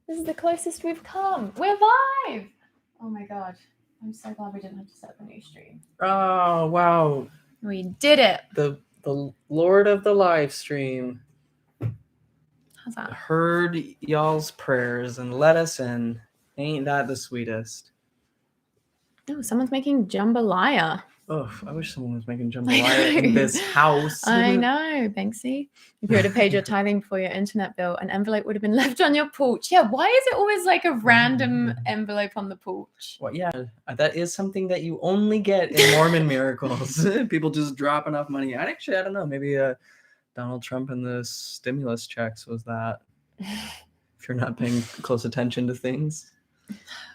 This is the closest we've come. We're live! Oh my god. I'm so glad we didn't have to set up a new stream. Oh, wow. We did it. The Lord of the live stream How's that? heard y'all's prayers and let us in. Ain't that the sweetest? Oh, someone's making jambalaya. Oh, I wish someone was making jambalaya in this house. I know, Banksy. If you would have paid your tithing for your internet bill, an envelope would have been left on your porch. Yeah, why is it always like a random envelope on the porch? Well, yeah, that is something that you only get in Mormon miracles. People just dropping off money. I don't know. Maybe Donald Trump and the stimulus checks was that. If you're not paying close attention to things.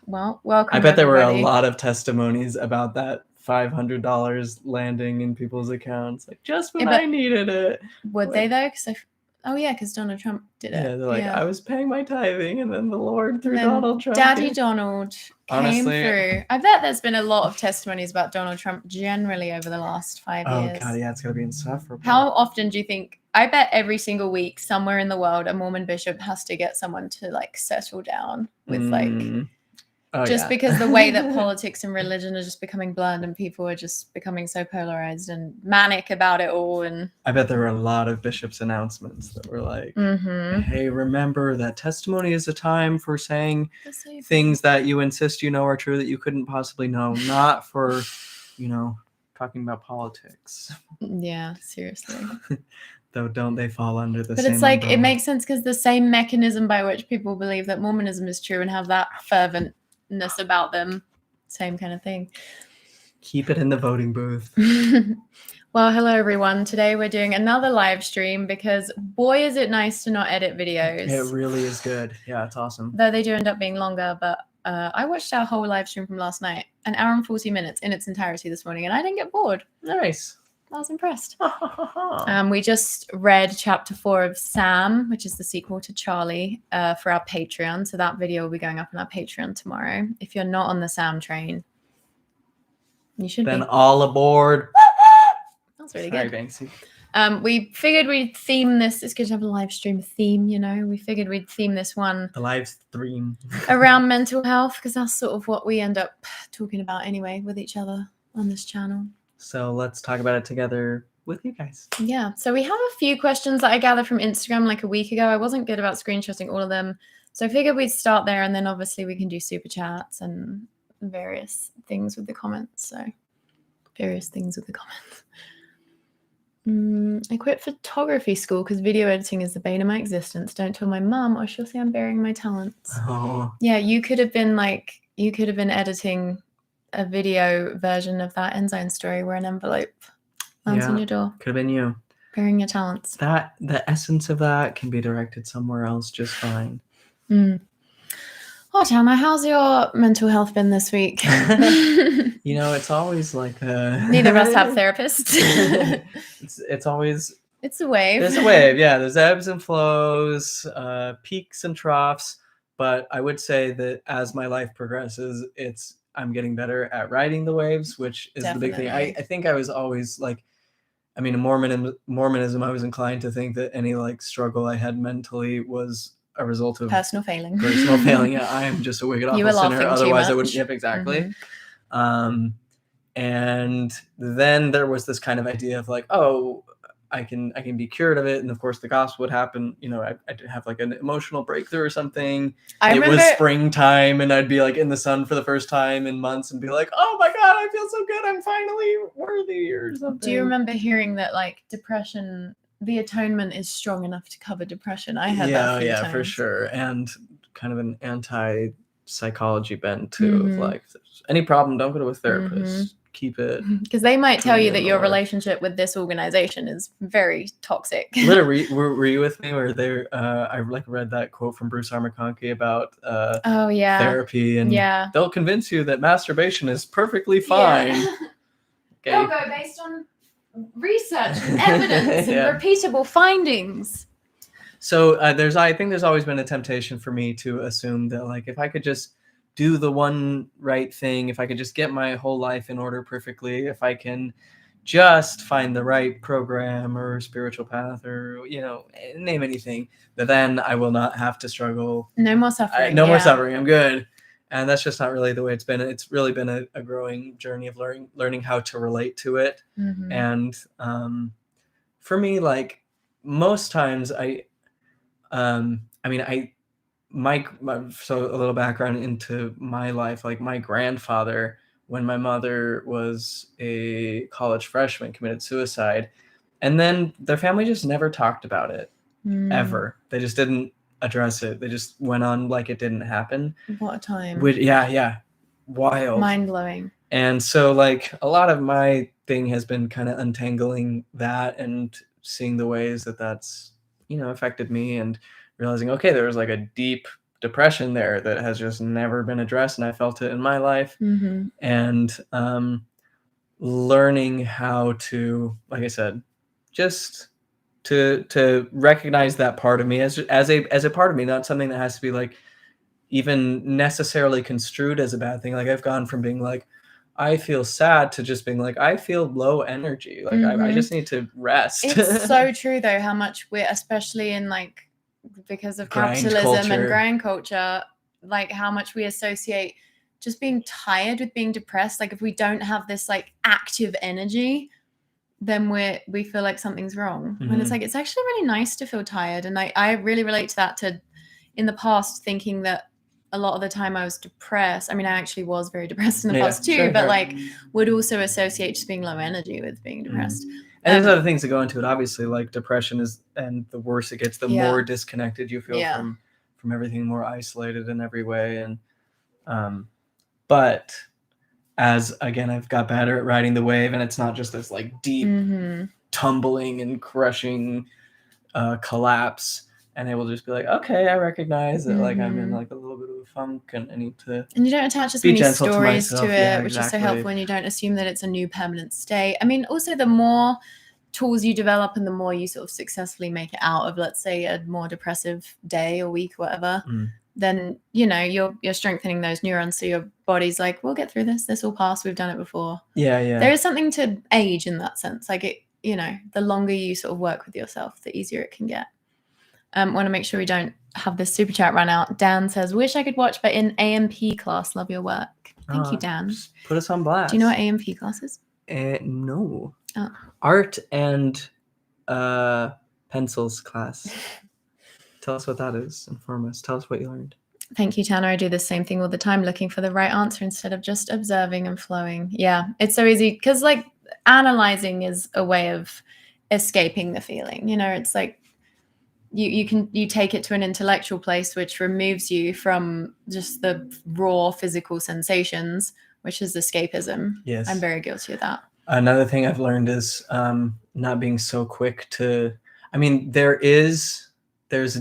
Well, welcome. I bet there everybody. were a lot of testimonies about that $500 landing in people's accounts, like just when I needed it. Would they though? Because Donald Trump did it. Yeah, they're like, I was paying my tithing, and then the Lord through then Donald Trump. Daddy Donald came through. I bet there's been a lot of testimonies about Donald Trump generally over the last 5 years. Oh god, yeah, it's gonna be insufferable. How often do you think? I bet every single week somewhere in the world a Mormon bishop has to get someone to like settle down with because the way that politics and religion are just becoming bland and people are just becoming so polarized and manic about it all. And I bet there were a lot of bishops' announcements that were like, hey, remember that testimony is a time for saying things that you insist you know are true that you couldn't possibly know, not for, talking about politics. Yeah, seriously. Though don't they fall under the same But it's like, umbrella? it makes sense because the same mechanism by which people believe that Mormonism is true and have that ferventness about them, same kind of thing. Keep it in the voting booth. Well, hello everyone. Today we're doing another live stream because boy is it nice to not edit videos. It really is good. Yeah, it's awesome. Though they do end up being longer, but I watched our whole live stream from last night, an hour and 40 minutes in its entirety this morning, and I didn't get bored. Nice. I was impressed. We just read chapter 4 of Sam, which is the sequel to Charlie, for our Patreon. So that video will be going up on our Patreon tomorrow. If you're not on the Sam train, you should then be. All aboard. That's really Sorry, good. Banksy. We figured we'd theme this. It's good to have a live stream theme, We figured we'd theme this one. The live stream. Around mental health, because that's sort of what we end up talking about anyway with each other on this channel. So let's talk about it together with you guys. Yeah. So we have a few questions that I gathered from Instagram like a week ago. I wasn't good about screenshotting all of them. So I figured we'd start there and then obviously we can do super chats and various things with the comments. So various things with the comments. I quit photography school because video editing is the bane of my existence. Don't tell my mum or she'll say I'm burying my talents. Oh. Yeah, you could have been editing a video version of that Ensign story where an envelope lands on your door. Could have been you. Burying your talents. The essence of that can be directed somewhere else just fine. Oh, Tama, how's your mental health been this week? It's always like neither of us have therapists. it's always... It's a wave. There's a wave, yeah. There's ebbs and flows, peaks and troughs. But I would say that as my life progresses, I'm getting better at riding the waves, which is the big thing. I think I was always like, in Mormonism, I was inclined to think that any struggle I had mentally was a result of personal failing. Yeah, I am just a wicked awful sinner. Otherwise, I wouldn't. Yep, exactly. And then there was this kind of idea of like, oh, I can be cured of it, and of course the gospel would happen. I'd have like an emotional breakthrough or something. It was springtime, and I'd be like in the sun for the first time in months, and be like, "Oh my god, I feel so good! I'm finally worthy," or something. Do you remember hearing that depression, the atonement is strong enough to cover depression? I had that. Yeah, for sure, and kind of an anti-psychology bent too. Of like, if there's any problem, don't go to a therapist. Keep it, because they might tell you that your relationship with this organization is very toxic. Literally, were you with me? Where I read that quote from Bruce R. McConkie about therapy, and they'll convince you that masturbation is perfectly fine. Okay. They'll go based on research and evidence and repeatable findings. So I think there's always been a temptation for me to assume that if I could just do the one right thing, if I could just get my whole life in order perfectly, if I can just find the right program or spiritual path or, name anything, that then I will not have to struggle. No more suffering. No more suffering. I'm good. And that's just not really the way it's been. It's really been a growing journey of learning how to relate to it. Mm-hmm. And for me, like most times so a little background into my life, like my grandfather, when my mother was a college freshman, committed suicide. And then their family just never talked about it, ever. They just didn't address it. They just went on like it didn't happen. What a time. Yeah. Wild. Mind-blowing. And so like a lot of my thing has been kind of untangling that and seeing the ways that that's, affected me, and realizing, okay, there was like a deep depression there that has just never been addressed, and I felt it in my life. Mm-hmm. And learning how to, like I said, just to recognize that part of me as a part of me, not something that has to be like even necessarily construed as a bad thing. Like I've gone from being like, I feel sad, to just being like, I feel low energy. Like I just need to rest. It's so true though, how much we're, especially in like, because of capitalism and grind culture, like how much we associate just being tired with being depressed. Like if we don't have this like active energy, then we feel like something's wrong. When it's like, it's actually really nice to feel tired. And I really relate to that, to in the past thinking that a lot of the time I was depressed. I mean, I actually was very depressed in the past too, but like would also associate just being low energy with being depressed. And there's other things that go into it, obviously, like depression is, and the worse it gets, the more disconnected you feel from everything, more isolated in every way. And but as again, I've got better at riding the wave, and it's not just this like deep tumbling and crushing collapse, and they will just be like, okay, I recognize that like I'm in like a little bit of a funk, and I need to, and you don't attach as many stories to it, which is so helpful, and you don't assume that it's a new permanent state. I mean, also the more tools you develop and the more you sort of successfully make it out of, let's say, a more depressive day or week or whatever, then you're strengthening those neurons, so your body's like, we'll get through this will pass, we've done it before. There is something to age in that sense, like it, the longer you sort of work with yourself, the easier it can get. Want to make sure we don't have this super chat run out. Dan says, wish I could watch, but in AMP class, love your work. Thank you, Dan. Just put us on blast. Do you know what AMP class is? No. Art and pencils class. Tell us what that is. Inform us. Tell us what you learned. Thank you, Tanner. I do the same thing all the time, looking for the right answer instead of just observing and flowing. Yeah, it's so easy because like analyzing is a way of escaping the feeling. It's like you take it to an intellectual place, which removes you from just the raw physical sensations, which is escapism. Yes. I'm very guilty of that. Another thing I've learned is not being so quick to, I mean, there's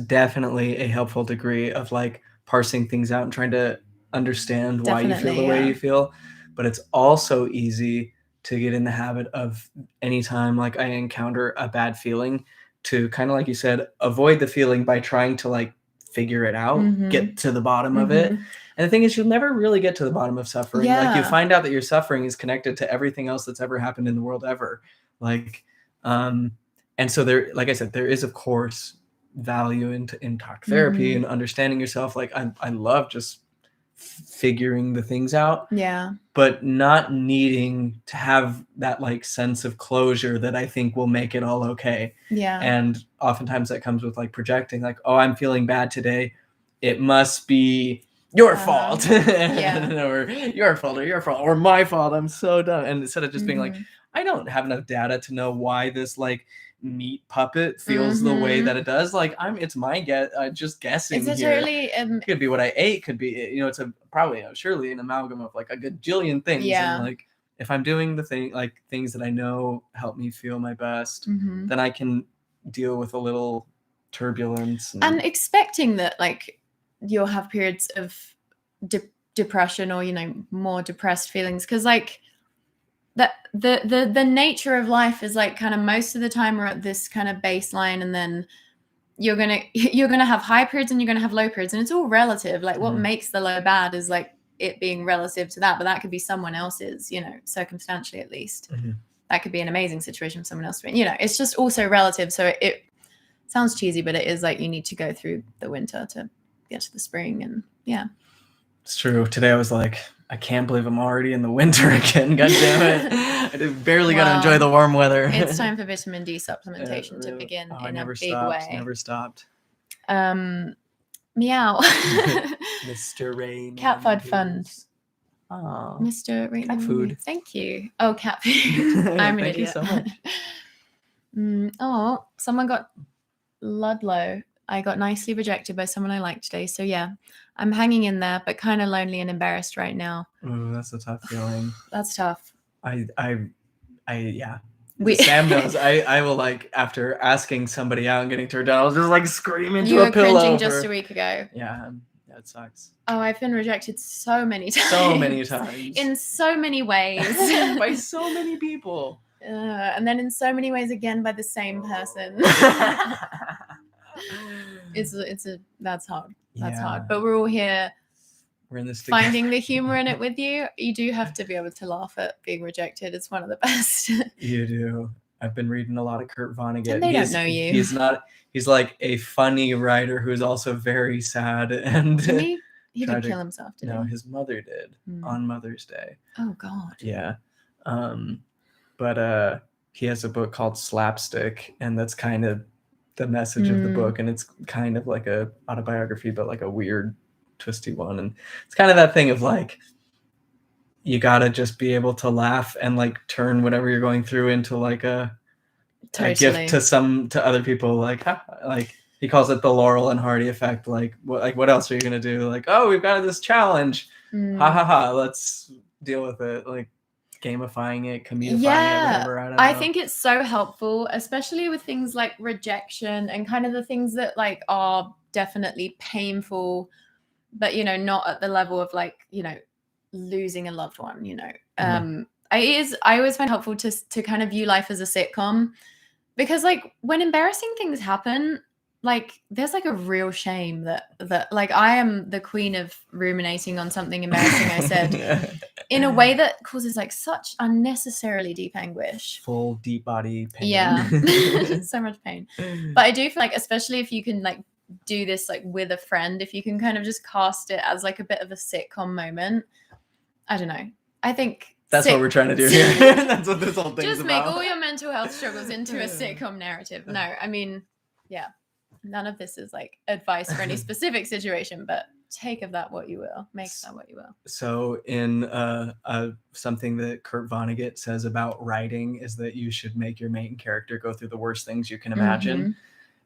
definitely a helpful degree of like parsing things out and trying to understand why you feel the way you feel. But it's also easy to get in the habit of, anytime like I encounter a bad feeling, to kind of, like you said, avoid the feeling by trying to like figure it out, get to the bottom of it. And the thing is, you'll never really get to the bottom of suffering. Like you find out that your suffering is connected to everything else that's ever happened in the world ever. Like, and so there, like I said, there is of course value in talk therapy and understanding yourself. Like I love just figuring the things out, but not needing to have that like sense of closure that I think will make it all okay. And oftentimes that comes with like projecting, like, oh, I'm feeling bad today, it must be your fault. Or your fault or my fault, I'm so done. And instead of just being like, I don't have enough data to know why this like meat puppet feels the way that it does. Like it's my guess, just guessing. It's here. Totally, it could be what I ate. Could be, it's surely an amalgam of like a gajillion things. And like if I'm doing the things that I know help me feel my best, then I can deal with a little turbulence and expecting that like you'll have periods of depression or more depressed feelings, because like that the nature of life is like kind of most of the time we're at this kind of baseline, and then you're gonna have high periods and you're gonna have low periods, and it's all relative. Like what makes the low bad is like it being relative to that, but that could be someone else's, circumstantially at least. that could be an amazing situation for someone else to be in. You know, it's just also relative. So it sounds cheesy, but it is like you need to go through the winter to get to the spring. And yeah. It's true. Today I was like, I can't believe I'm already in the winter again. God damn it. I barely got to enjoy the warm weather. It's time for vitamin D supplementation to begin in a big way. Never stopped. Meow. Mr. Rain. Cat Food Fund. Oh, Mr. Rain. Cat food. Thank you. Oh, cat food. I'm an idiot. Thank you so much. Someone got Ludlow. I got nicely rejected by someone I liked today. So yeah, I'm hanging in there, but kind of lonely and embarrassed right now. Ooh, that's a tough feeling. That's tough. Yeah. Sam knows. I will, like, after asking somebody out and getting turned down, I was just like screaming to a pillow. You were cringing just a week ago. Yeah, it sucks. Oh, I've been rejected so many times. So many times. In so many ways. By so many people. And then in so many ways again by the same person. That's hard. That's hard. But we're all here. We're in this finding the humor in it with you. You do have to be able to laugh at being rejected. It's one of the best. You do. I've been reading a lot of Kurt Vonnegut. And they don't know you. He's like a funny writer who's also very sad. And he didn't kill himself, did he? No, his mother did on Mother's Day. Oh God. Yeah. But he has a book called Slapstick, and that's kind of the message of the book, and it's kind of like a autobiography, but like a weird twisty one. And it's kind of that thing of like, you gotta just be able to laugh and like turn whatever you're going through into like a gift to other people. Like he calls it the Laurel and Hardy effect. Like what else are you gonna do? Like, oh, we've got this challenge, ha ha ha, let's deal with it. Like gamifying it, comedifying it, whatever. I think it's so helpful, especially with things like rejection and kind of the things that like are definitely painful, but you know, not at the level of like, you know, losing a loved one, you know. I always find helpful to kind of view life as a sitcom, because like when embarrassing things happen, like there's like a real shame that like I am the queen of ruminating on something embarrassing I said in a way that causes like such unnecessarily deep anguish, full deep body pain. Yeah. So much pain. But I do feel like, especially if you can like do this like with a friend, if you can kind of just cast it as like a bit of a sitcom moment, I don't know, I think that's what we're trying to do here. That's what this whole thing is about. Just make all your mental health struggles into a sitcom narrative. No, I mean, yeah, none of this is like advice for any specific situation, but take of that what you will, make of that what you will. So in something that Kurt Vonnegut says about writing is that you should make your main character go through the worst things you can imagine.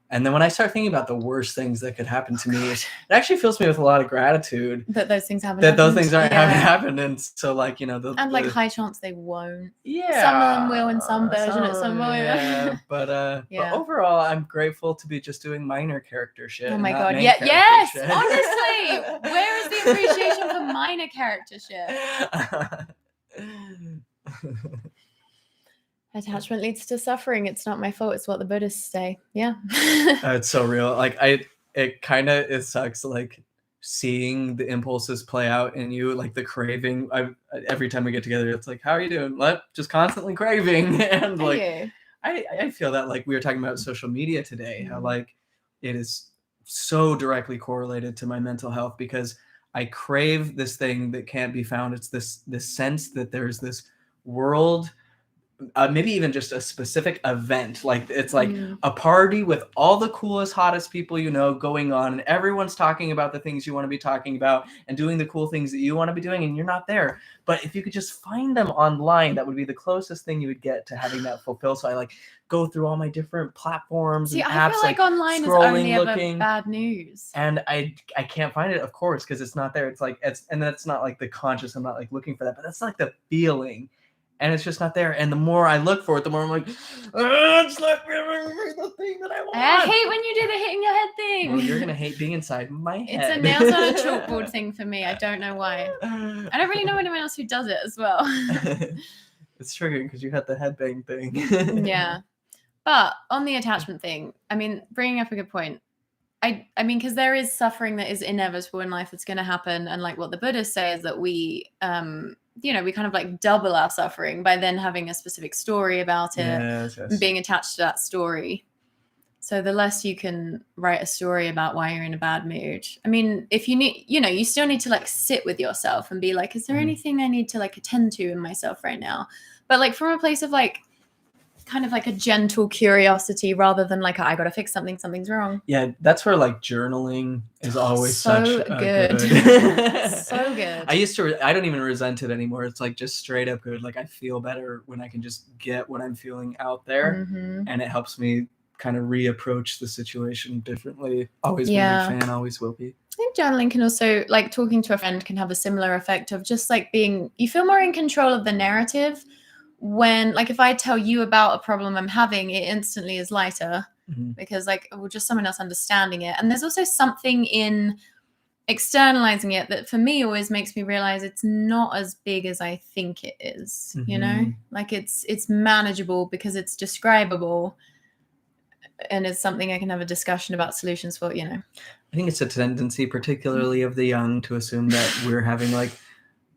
And then when I start thinking about the worst things that could happen to me, it actually fills me with a lot of gratitude that those things haven't. That those things aren't haven't happened, and so like, you know, like high chance they won't. Yeah, some of them will in some version at some point. Yeah, but overall, I'm grateful to be just doing minor character shit. Oh my God, yeah, yes, shit. Honestly, where is the appreciation for minor character shit? Attachment leads to suffering. It's not my fault. It's what the Buddhists say. Yeah. It's so real. Like it sucks. Like seeing the impulses play out in you, like the craving. Every time we get together, it's like, how are you doing? Just constantly craving. And like, I feel that like we were talking about social media today, how like it is so directly correlated to my mental health, because I crave this thing that can't be found. It's this sense that there's this world, maybe even just a specific event, like it's like a party with all the coolest, hottest people you know going on, and everyone's talking about the things you want to be talking about and doing the cool things that you want to be doing, and you're not there. But if you could just find them online, that would be the closest thing you would get to having that fulfilled. So I like go through all my different platforms and apps. I feel like online is only ever bad news, and I can't find it, of course, because it's not there. It's like and that's not like the conscious. I'm not like looking for that, but that's like the feeling. And it's just not there. And the more I look for it, the more I'm like, it's not the thing that I want. I hate when you do the hitting your head thing. Well, you're going to hate being inside my head. It's a nails on a chalkboard thing for me. I don't know why. I don't really know anyone else who does it as well. It's triggering because you had the headbang thing. Yeah. But on the attachment thing, I mean, bringing up a good point. I mean, because there is suffering that is inevitable in life that's going to happen. And like what the Buddhists say is that we you know, we kind of like double our suffering by then having a specific story about it, and being attached to that story. So the less you can write a story about why you're in a bad mood. I mean, if you need, you know, you still need to like sit with yourself and be like, is there anything I need to like attend to in myself right now? But like from a place of like, kind of like a gentle curiosity rather than like, I gotta fix something, something's wrong. Yeah, that's where like journaling is always so such good. So good. I don't even resent it anymore. It's like just straight up good. Like I feel better when I can just get what I'm feeling out there, and it helps me kind of reapproach the situation differently. Always been a big fan, always will be. I think journaling can also, like talking to a friend can have a similar effect of just like being, you feel more in control of the narrative when, like if I tell you about a problem I'm having, it instantly is lighter because like, well, just someone else understanding it. And there's also something in externalizing it that for me always makes me realize it's not as big as I think it is, you know, like it's manageable because it's describable and it's something I can have a discussion about solutions for, you know. I think it's a tendency, particularly of the young, to assume that we're having like,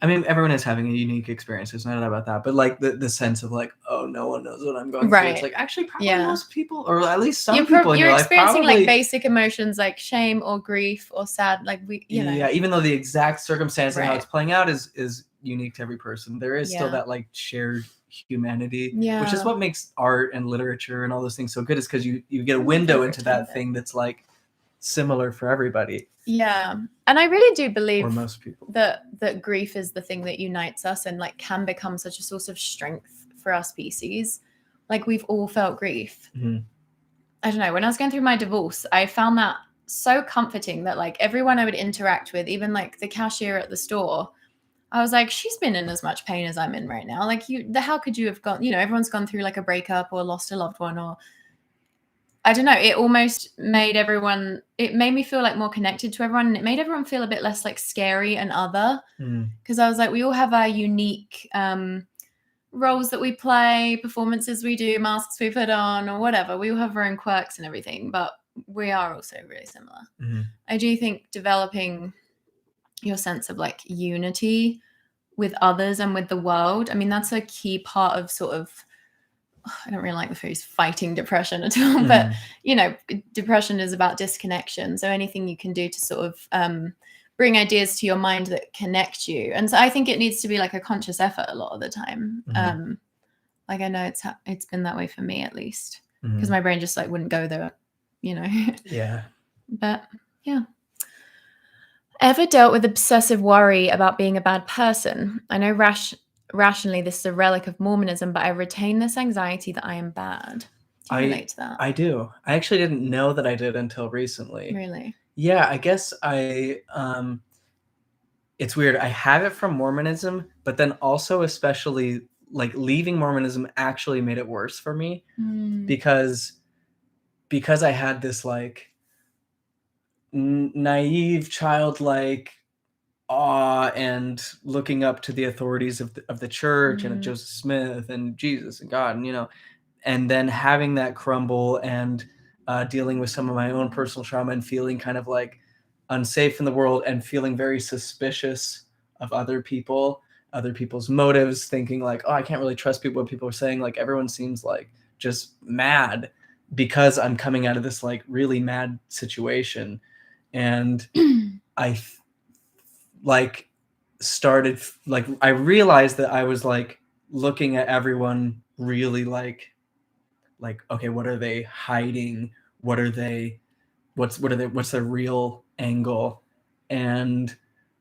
I mean, everyone is having a unique experience. It's not about that, but like the sense of like, oh, no one knows what I'm going through. It's like actually probably most people, or at least some people in your life, experiencing like basic emotions like shame or grief or sad, like we, you know. Yeah, even though the exact circumstance and how it's playing out is unique to every person, there is still that like shared humanity, which is what makes art and literature and all those things so good, is because you get a window into that thing that's like similar for everybody. Yeah. And I really do believe or most people that grief is the thing that unites us and like can become such a source of strength for our species. Like we've all felt grief. I don't know, when I was going through my divorce, I found that so comforting that like everyone I would interact with, even like the cashier at the store, I was like, she's been in as much pain as I'm in right now. Like how could you have gone, you know, everyone's gone through like a breakup or lost a loved one, or I don't know, it almost made it made me feel like more connected to everyone, and it made everyone feel a bit less like scary and other, because I was like, we all have our unique roles that we play, performances we do, masks we put on or whatever. We all have our own quirks and everything, but we are also really similar. I do think developing your sense of like unity with others and with the world, I mean, that's a key part of sort of, I don't really like the phrase fighting depression at all, but you know, depression is about disconnection. So anything you can do to sort of bring ideas to your mind that connect you. And so I think it needs to be like a conscious effort a lot of the time. Like I know it's been that way for me at least, because my brain just like wouldn't go there, you know. But yeah. Ever dealt with obsessive worry about being a bad person? I know rationally this is a relic of Mormonism, but I retain this anxiety that I am bad. Do you relate to that? I do. I actually didn't know that I did until recently. Really? Yeah, I guess it's weird. I have it from Mormonism, but then also especially like leaving Mormonism actually made it worse for me because I had this like naive, childlike awe and looking up to the authorities of the church and of Joseph Smith and Jesus and God, and you know, and then having that crumble and dealing with some of my own personal trauma and feeling kind of like unsafe in the world and feeling very suspicious of other people's motives, thinking like, oh, I can't really trust people, what people are saying, like everyone seems like just mad because I'm coming out of this like really mad situation. And I like started like I realized that I was like looking at everyone really like okay, what are they hiding, what's their real angle, and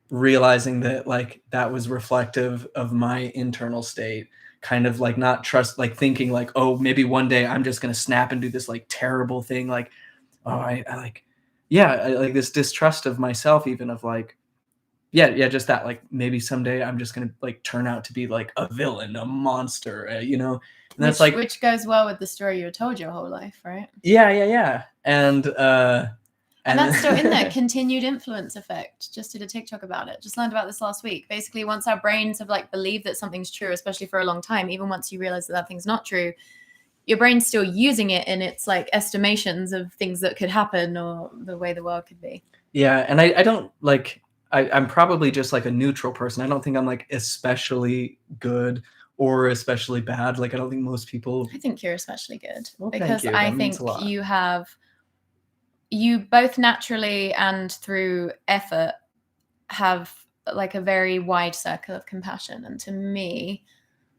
realizing that like that was reflective of my internal state, kind of like not trust, like thinking like, oh, maybe one day I'm just gonna snap and do this like terrible thing, like oh I like I like this distrust of myself, even of like just that like maybe someday I'm just gonna like turn out to be like a villain, a monster, you know. And that's like, which goes well with the story you were told your whole life, right? Yeah. And that's still in there. Continued influence effect. Just did a TikTok about it. Just learned about this last week. Basically, once our brains have like believed that something's true, especially for a long time, even once you realize that thing's not true, your brain's still using it in its like estimations of things that could happen or the way the world could be. Yeah, and I don't like. I'm probably just like a neutral person. I don't think I'm like especially good or especially bad. Like I don't think most people. I think you're especially good Well, because thank you. I That means think a lot. you both naturally and through effort have like a very wide circle of compassion. And to me,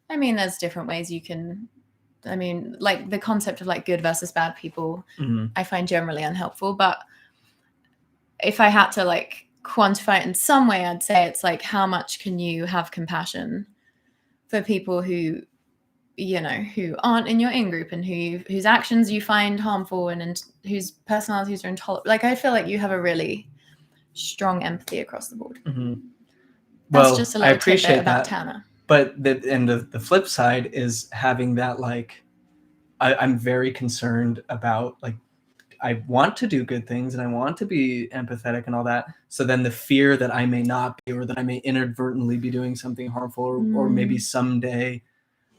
I mean, there's different ways you can. I mean, like the concept of like good versus bad people, I find generally unhelpful. But if I had to like quantify it in some way, I'd say it's like how much can you have compassion for people who, you know, who aren't in your in-group and whose actions you find harmful and whose personalities are intolerant. Like I feel like you have a really strong empathy across the board. That's just a little tidbit about Tanner. But the flip side is having that like I'm very concerned about like I want to do good things and I want to be empathetic and all that. So then the fear that I may not be, or that I may inadvertently be doing something harmful, or maybe someday,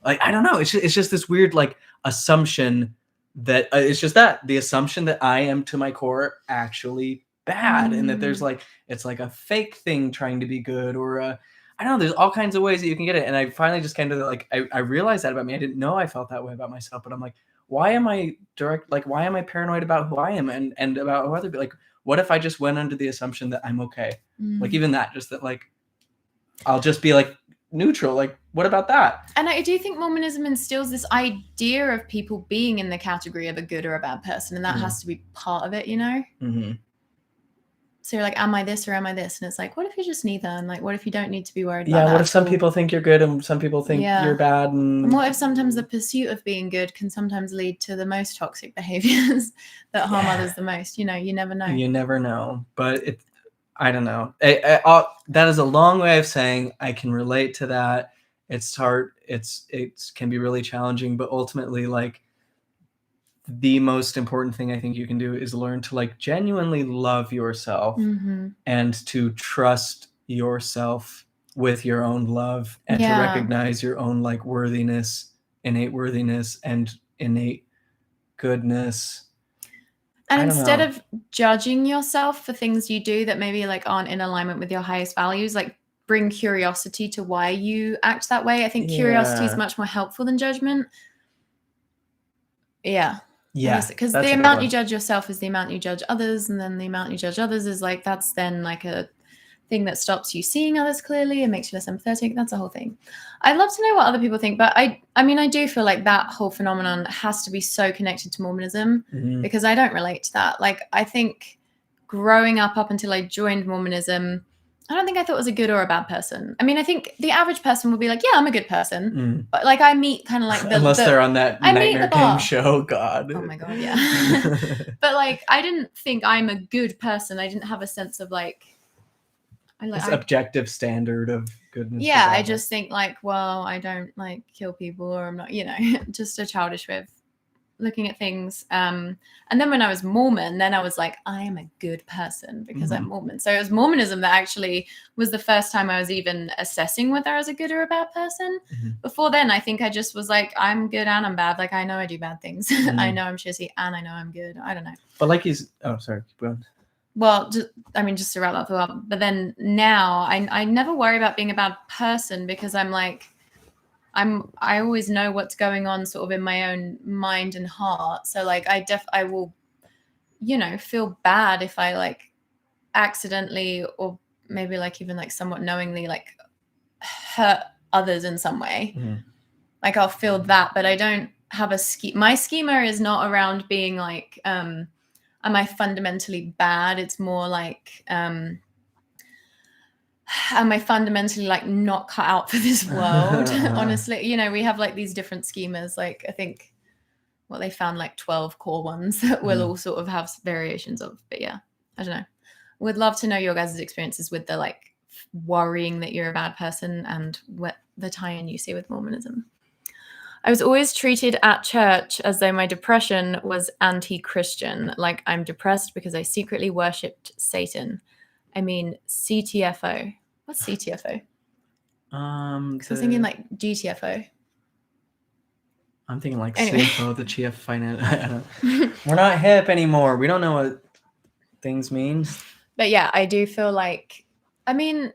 like, I don't know. It's just this weird like assumption that it's just that the assumption that I am to my core actually bad and that there's like, it's like a fake thing trying to be good, or I don't know. There's all kinds of ways that you can get it. And I finally just kind of like, I realized that about me. I didn't know I felt that way about myself, but I'm like, why am I why am I paranoid about who I am and about who other people? Like, what if I just went under the assumption that I'm okay? Like even that, just that like, I'll just be like neutral. Like, what about that? And I do think Mormonism instills this idea of people being in the category of a good or a bad person. And that has to be part of it, you know? So you're like, am I this or am I this? And it's like, what if you're just neither? And like, what if you don't need to be worried about that? Yeah, what if some people think you're good and some people think you're bad? And what if sometimes the pursuit of being good can sometimes lead to the most toxic behaviors that harm others the most? You know, you never know. You never know. But I don't know. That is a long way of saying I can relate to that. It's hard. It can be really challenging, but ultimately, like, the most important thing I think you can do is learn to like genuinely love yourself and to trust yourself with your own love and to recognize your own like innate worthiness and innate goodness. And instead of judging yourself for things you do that maybe like aren't in alignment with your highest values, like bring curiosity to why you act that way. I think curiosity is much more helpful than judgment. Yeah. Yeah, because the amount you judge yourself is the amount you judge others, and then the amount you judge others is like that's then like a thing that stops you seeing others clearly and makes you less empathetic. That's a whole thing. I'd love to know what other people think, but I mean I do feel like that whole phenomenon has to be so connected to Mormonism because I don't relate to that. Like I think growing up until I joined Mormonism, I don't think I thought I was a good or a bad person. I mean, I think the average person will be like, yeah, I'm a good person. But like I meet kind of like unless they're on that nightmare game show. God. Oh my God, yeah. But like, I didn't think I'm a good person. I didn't have a sense of like, this objective standard of goodness. Yeah, I just think like, well, I don't like kill people, or I'm not, you know, just a childish way of looking at things. And then when I was Mormon, then I was like, I am a good person because I'm Mormon. So it was Mormonism that actually was the first time I was even assessing whether I was a good or a bad person. Before then, I think I just was like, I'm good and I'm bad. Like I know I do bad things. I know I'm shitty and I know I'm good. I don't know. But like oh, sorry. Keep going. Well, just to wrap that thought up. But then now I never worry about being a bad person because I'm like, I always know what's going on sort of in my own mind and heart. So like I will, you know, feel bad if I like accidentally or maybe like even like somewhat knowingly like hurt others in some way. Like I'll feel that, but I don't have my schema is not around being like, am I fundamentally bad? It's more like, am I fundamentally like not cut out for this world? Honestly, you know, we have like these different schemas. Like I think they found like 12 core ones that we'll all sort of have variations of. But yeah, I don't know. Would love to know your guys' experiences with the like worrying that you're a bad person and what the tie-in you see with Mormonism. I was always treated at church as though my depression was anti-Christian. Like I'm depressed because I secretly worshipped Satan. I mean, CTFO. What's CTFO? I was thinking like GTFO. I'm thinking like CFO, the chief finance. We're not hip anymore. We don't know what things mean. But yeah, I do feel like I mean,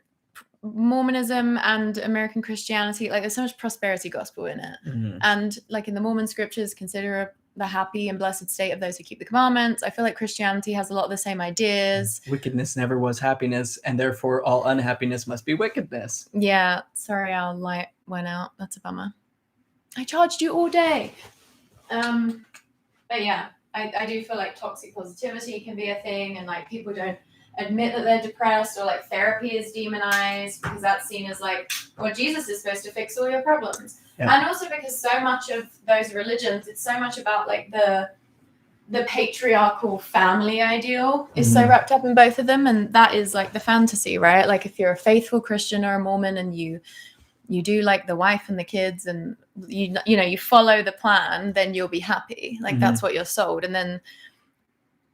Mormonism and American Christianity, like there's so much prosperity gospel in it. And like in the Mormon scriptures, consider the happy and blessed state of those who keep the commandments. I feel like Christianity has a lot of the same ideas. Wickedness never was happiness, and therefore all unhappiness must be wickedness. Yeah, sorry, our light went out. That's a bummer. I charged you all day. But yeah, I do feel like toxic positivity can be a thing, and like people don't admit that they're depressed, or like therapy is demonized because that's seen as like, well, Jesus is supposed to fix all your problems. Yeah. And also because so much of those religions, it's so much about like the patriarchal family ideal is so wrapped up in both of them, and that is like the fantasy, right? Like if you're a faithful Christian or a Mormon and you do like the wife and the kids and you follow the plan, then you'll be happy. Like that's what you're sold. And then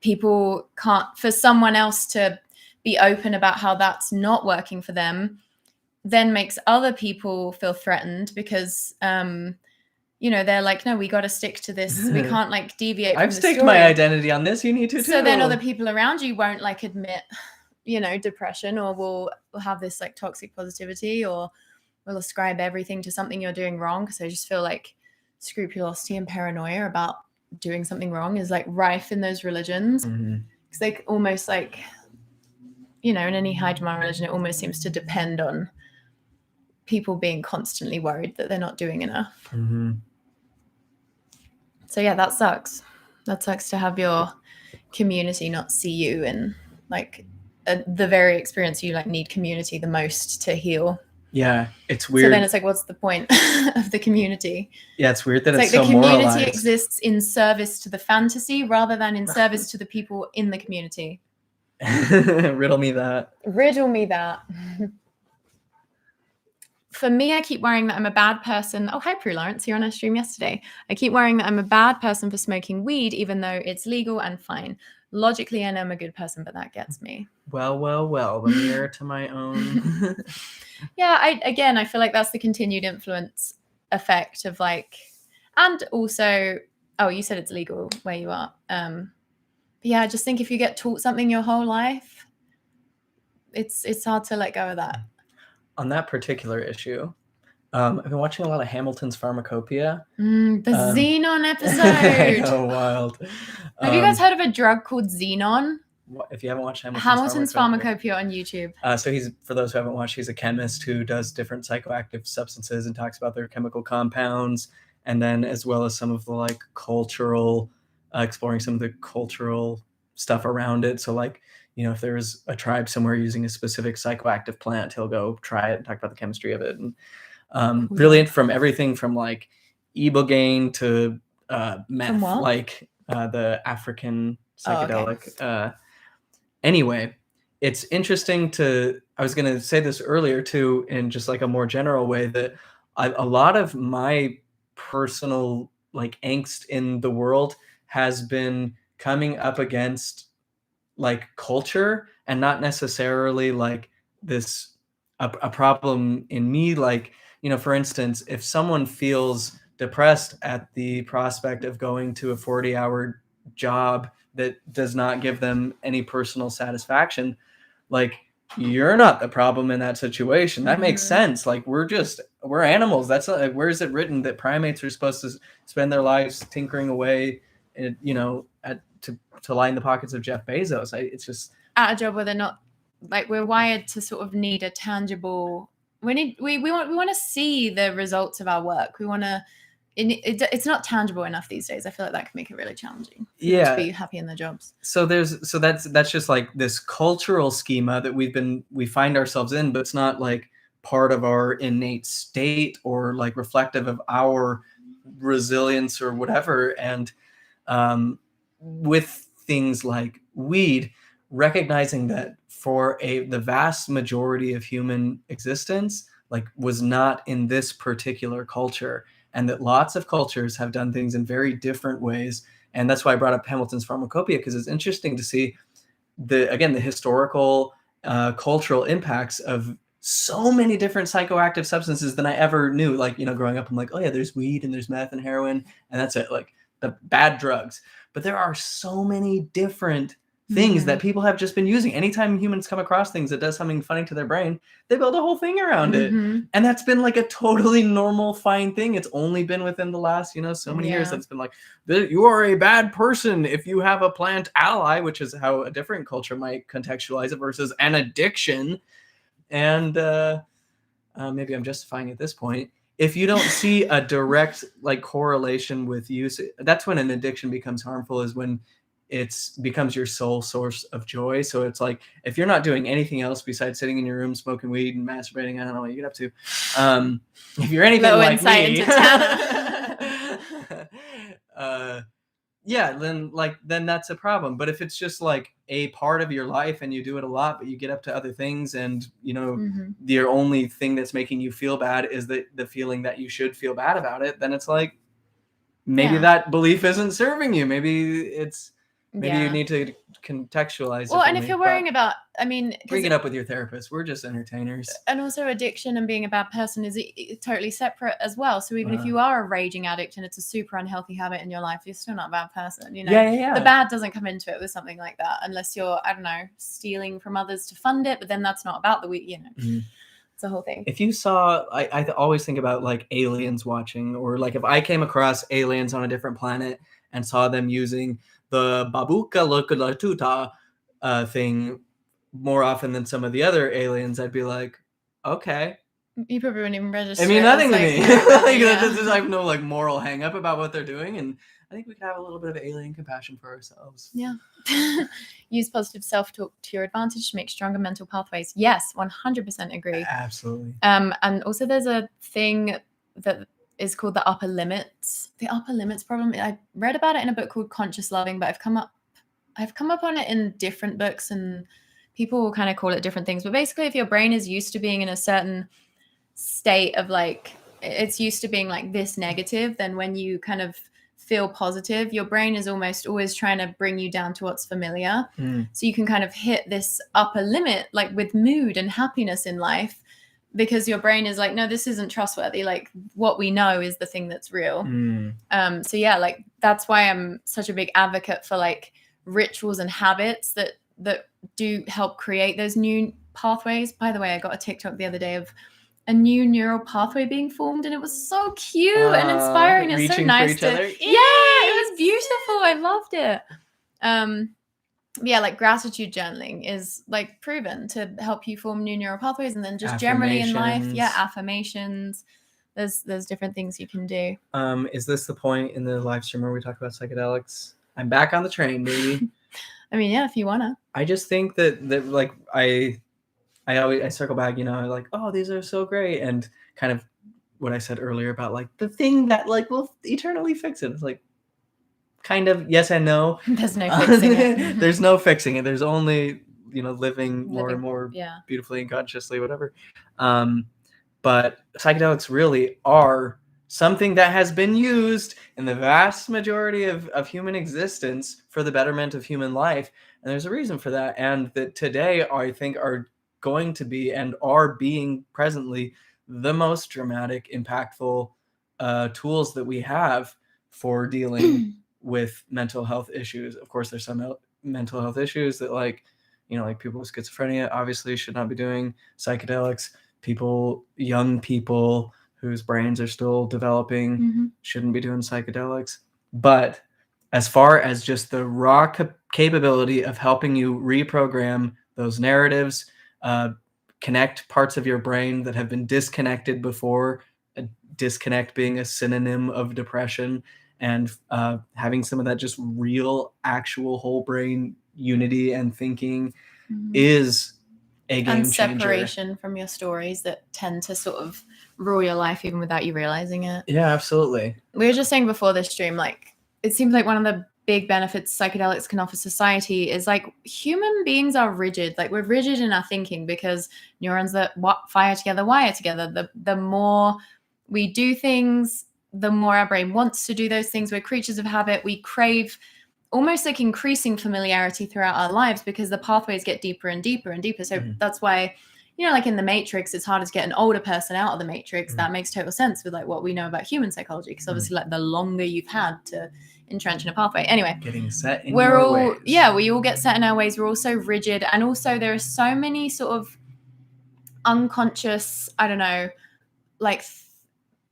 people can't, for someone else to be open about how that's not working for them, then makes other people feel threatened because they're like, no, we got to stick to this. We can't like deviate. I've staked my identity on this. You need to too. So then other people around you won't like admit, depression, or will have this like toxic positivity, or will ascribe everything to something you're doing wrong. Because I just feel like scrupulosity and paranoia about doing something wrong is like rife in those religions. Because like almost like, in any high demand religion, it almost seems to depend on people being constantly worried that they're not doing enough. So yeah, that sucks. That sucks to have your community not see you in like the very experience you like need community the most to heal. Yeah, it's weird. So then it's like, what's the point of the community? Yeah, it's weird that it's like so the community moralized. Exists in service to the fantasy rather than in service to the people in the community. Riddle me that. For me, I keep worrying that I'm a bad person. Oh, hi, Prue Lawrence. You're on our stream yesterday. I keep worrying that I'm a bad person for smoking weed, even though it's legal and fine. Logically, I know I'm a good person, but that gets me. Well, the mirror to my own. Yeah, I feel like that's the continued influence effect of like, and also, oh, you said it's legal where you are. But yeah, I just think if you get taught something your whole life, it's hard to let go of that. On that particular issue, I've been watching a lot of Hamilton's Pharmacopoeia. The Xenon episode. Oh, wild. Have you guys heard of a drug called Xenon? If you haven't watched Hamilton's Pharmacopoeia on YouTube. So for those who haven't watched, he's a chemist who does different psychoactive substances and talks about their chemical compounds, and then as well as some of the like cultural, exploring some of the cultural stuff around it. So like, if there's a tribe somewhere using a specific psychoactive plant, he'll go try it and talk about the chemistry of it. And brilliant, from everything from like ibogaine to meth, like the African psychedelic. Oh, okay. Anyway, it's interesting I was going to say this earlier too, in just like a more general way, that a lot of my personal like angst in the world has been coming up against like culture, and not necessarily like this a problem in me. Like, for instance, if someone feels depressed at the prospect of going to a 40-hour job that does not give them any personal satisfaction, like, you're not the problem in that situation. That makes sense. Like, we're animals. That's not, where is it written that primates are supposed to spend their lives tinkering away, to line the pockets of Jeff Bezos? It's just at a job where they're not, like, we're wired to sort of need a tangible. We want to see the results of our work. We want to. It's not tangible enough these days. I feel like that can make it really challenging. To be happy in their jobs. So that's just like this cultural schema that we find ourselves in, but it's not like part of our innate state or like reflective of our resilience or whatever. And with things like weed, recognizing that for the vast majority of human existence, like, was not in this particular culture, and that lots of cultures have done things in very different ways. And that's why I brought up Hamilton's Pharmacopoeia, because it's interesting to see the historical, cultural impacts of so many different psychoactive substances than I ever knew. Like, growing up, I'm like, oh yeah, there's weed and there's meth and heroin, and that's it, like the bad drugs. But there are so many different things that people have just been using. Anytime humans come across things that does something funny to their brain, they build a whole thing around it. And that's been like a totally normal, fine thing. It's only been within the last, so many years that's been like, you are a bad person if you have a plant ally, which is how a different culture might contextualize it, versus an addiction. And maybe I'm justifying at this point. If you don't see a direct correlation with use, that's when an addiction becomes harmful, is when it becomes your sole source of joy. So it's like, if you're not doing anything else besides sitting in your room, smoking weed and masturbating, I don't know what you get up to. If you're anything like me, then that's a problem. But if it's just like a part of your life and you do it a lot, but you get up to other things, and the only thing that's making you feel bad is the feeling that you should feel bad about it, then it's like, maybe that belief isn't serving you. Maybe you need to contextualize it. Well, and if you're worrying about, bring it up with your therapist. We're just entertainers. And also, addiction and being a bad person is totally separate as well. So even if you are a raging addict and it's a super unhealthy habit in your life, you're still not a bad person. The bad doesn't come into it with something like that, unless you're, I don't know, stealing from others to fund it. But then that's not about it's a whole thing. If you saw, I always think about like aliens watching, or like if I came across aliens on a different planet and saw them using the babuka lokulatuta thing more often than some of the other aliens, I'd be like, okay. You probably wouldn't even register. I mean, nothing to me. I have no moral hang up about what they're doing, and I think we could have a little bit of alien compassion for ourselves. Yeah. Use positive self-talk to your advantage to make stronger mental pathways. Yes, 100% agree. Absolutely. And also there's a thing that is called the upper limits. The upper limits problem. I read about it in a book called Conscious Loving, but I've come up on it in different books, and people will kind of call it different things. But basically, if your brain is used to being in a certain state of it's used to being like this negative, then when you kind of feel positive, your brain is almost always trying to bring you down to what's familiar. So you can kind of hit this upper limit, like with mood and happiness in life, because your brain is like, no, this isn't trustworthy. Like, what we know is the thing that's real. So yeah, like that's why I'm such a big advocate for like rituals and habits that do help create those new pathways. By the way, I got a TikTok the other day of a new neural pathway being formed, and it was so cute and inspiring. It's so nice to it was beautiful. I loved it. Like gratitude journaling is like proven to help you form new neural pathways, and then just generally in life, affirmations. There's different things you can do. Is this the point in the live stream where we talk about psychedelics? I'm back on the train, baby. I mean, yeah, if you wanna. I just think that like I circle back, like, oh, these are so great, and kind of what I said earlier about like the thing that like will eternally fix it. It's like kind of yes and no. There's no fixing it. There's no fixing it. There's only living more and more beautifully and consciously, whatever. But psychedelics really are something that has been used in the vast majority of human existence for the betterment of human life. And there's a reason for that. And that today, I think, are going to be and are being presently the most dramatic, impactful tools that we have for dealing with mental health issues. Of course, there's some mental health issues that like people with schizophrenia obviously should not be doing psychedelics. Young people whose brains are still developing shouldn't be doing psychedelics. But as far as just the raw capability of helping you reprogram those narratives, connect parts of your brain that have been disconnected before, disconnect being a synonym of depression, and having some of that just real, actual whole brain unity and thinking is a game changer. And separation from your stories that tend to sort of rule your life even without you realizing it. Yeah, absolutely. We were just saying before this stream, like, it seems like one of the big benefits psychedelics can offer society is like human beings are rigid. Like, we're rigid in our thinking because neurons that fire together wire together. The more we do things, the more our brain wants to do those things. We're creatures of habit. We crave almost like increasing familiarity throughout our lives because the pathways get deeper and deeper and deeper. So that's why, like in the Matrix, it's harder to get an older person out of the Matrix. That makes total sense with like what we know about human psychology. Because obviously, like the longer you've had to entrench in a pathway. Anyway, getting set in your ways. Yeah, we all get set in our ways. We're all so rigid. And also there are so many sort of unconscious, I don't know, like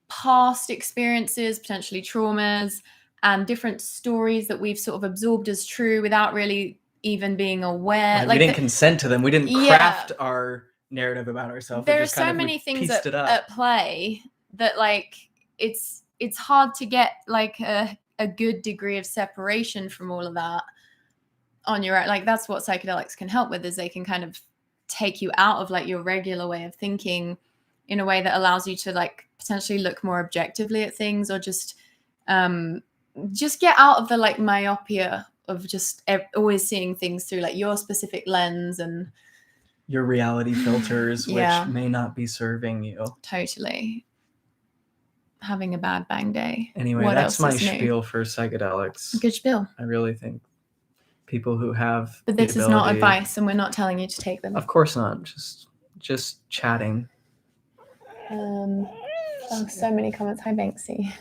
past experiences, potentially traumas, and different stories that we've sort of absorbed as true without really even being aware. Like we didn't consent to them. We didn't craft our narrative about ourselves. There are so many things at play that like it's hard to get like a good degree of separation from all of that on your own. Like that's what psychedelics can help with, is they can kind of take you out of like your regular way of thinking in a way that allows you to like potentially look more objectively at things, or just get out of the like myopia of just always seeing things through like your specific lens and your reality filters, which may not be serving you. Totally. Having a bad bang day. Anyway, that's my spiel for psychedelics. Good spiel. I really think people who have But this is not advice, and we're not telling you to take them. Of course not. Just chatting. So many comments. Hi, Banksy.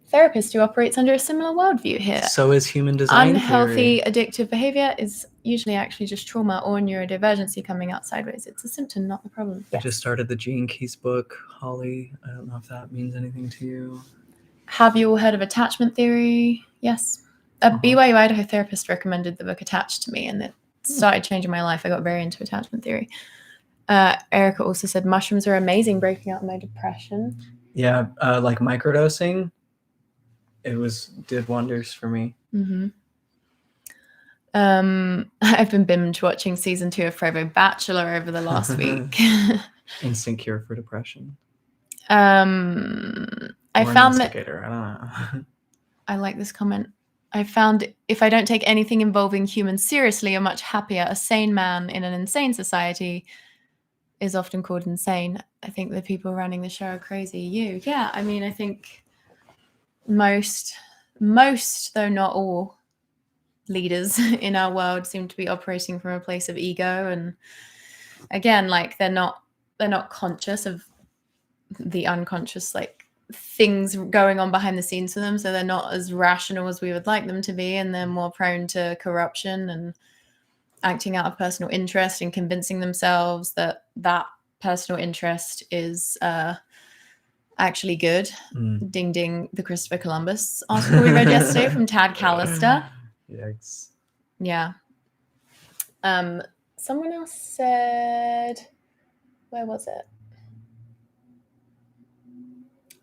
Therapist who operates under a similar worldview here. So is human design Unhealthy, theory. Addictive behavior is usually actually just trauma or neurodivergency coming out sideways. It's a symptom, not the problem. I just started the Gene Keys book, Holly. I don't know if that means anything to you. Have you all heard of attachment theory? Yes. A BYU Idaho therapist recommended the book Attached to me, and it started changing my life. I got very into attachment theory. Erica also said mushrooms are amazing breaking out my depression. Yeah, like microdosing. It did wonders for me. Mm-hmm. I've been binge watching season 2 of Forever Bachelor over the last week. Instant cure for depression. I found that. I don't know. I like this comment. I found if I don't take anything involving humans seriously, I'm much happier. A sane man in an insane society is often called insane. I think the people running the show are crazy. Yeah. I mean, I think most, though not all, leaders in our world seem to be operating from a place of ego, and again, like they're not conscious of the unconscious like things going on behind the scenes for them, so they're not as rational as we would like them to be, and they're more prone to corruption and acting out of personal interest and convincing themselves that personal interest is actually good. Ding ding, the Christopher Columbus article we read yesterday from Tad Callister. Yikes. Yeah. Someone else said, where was it?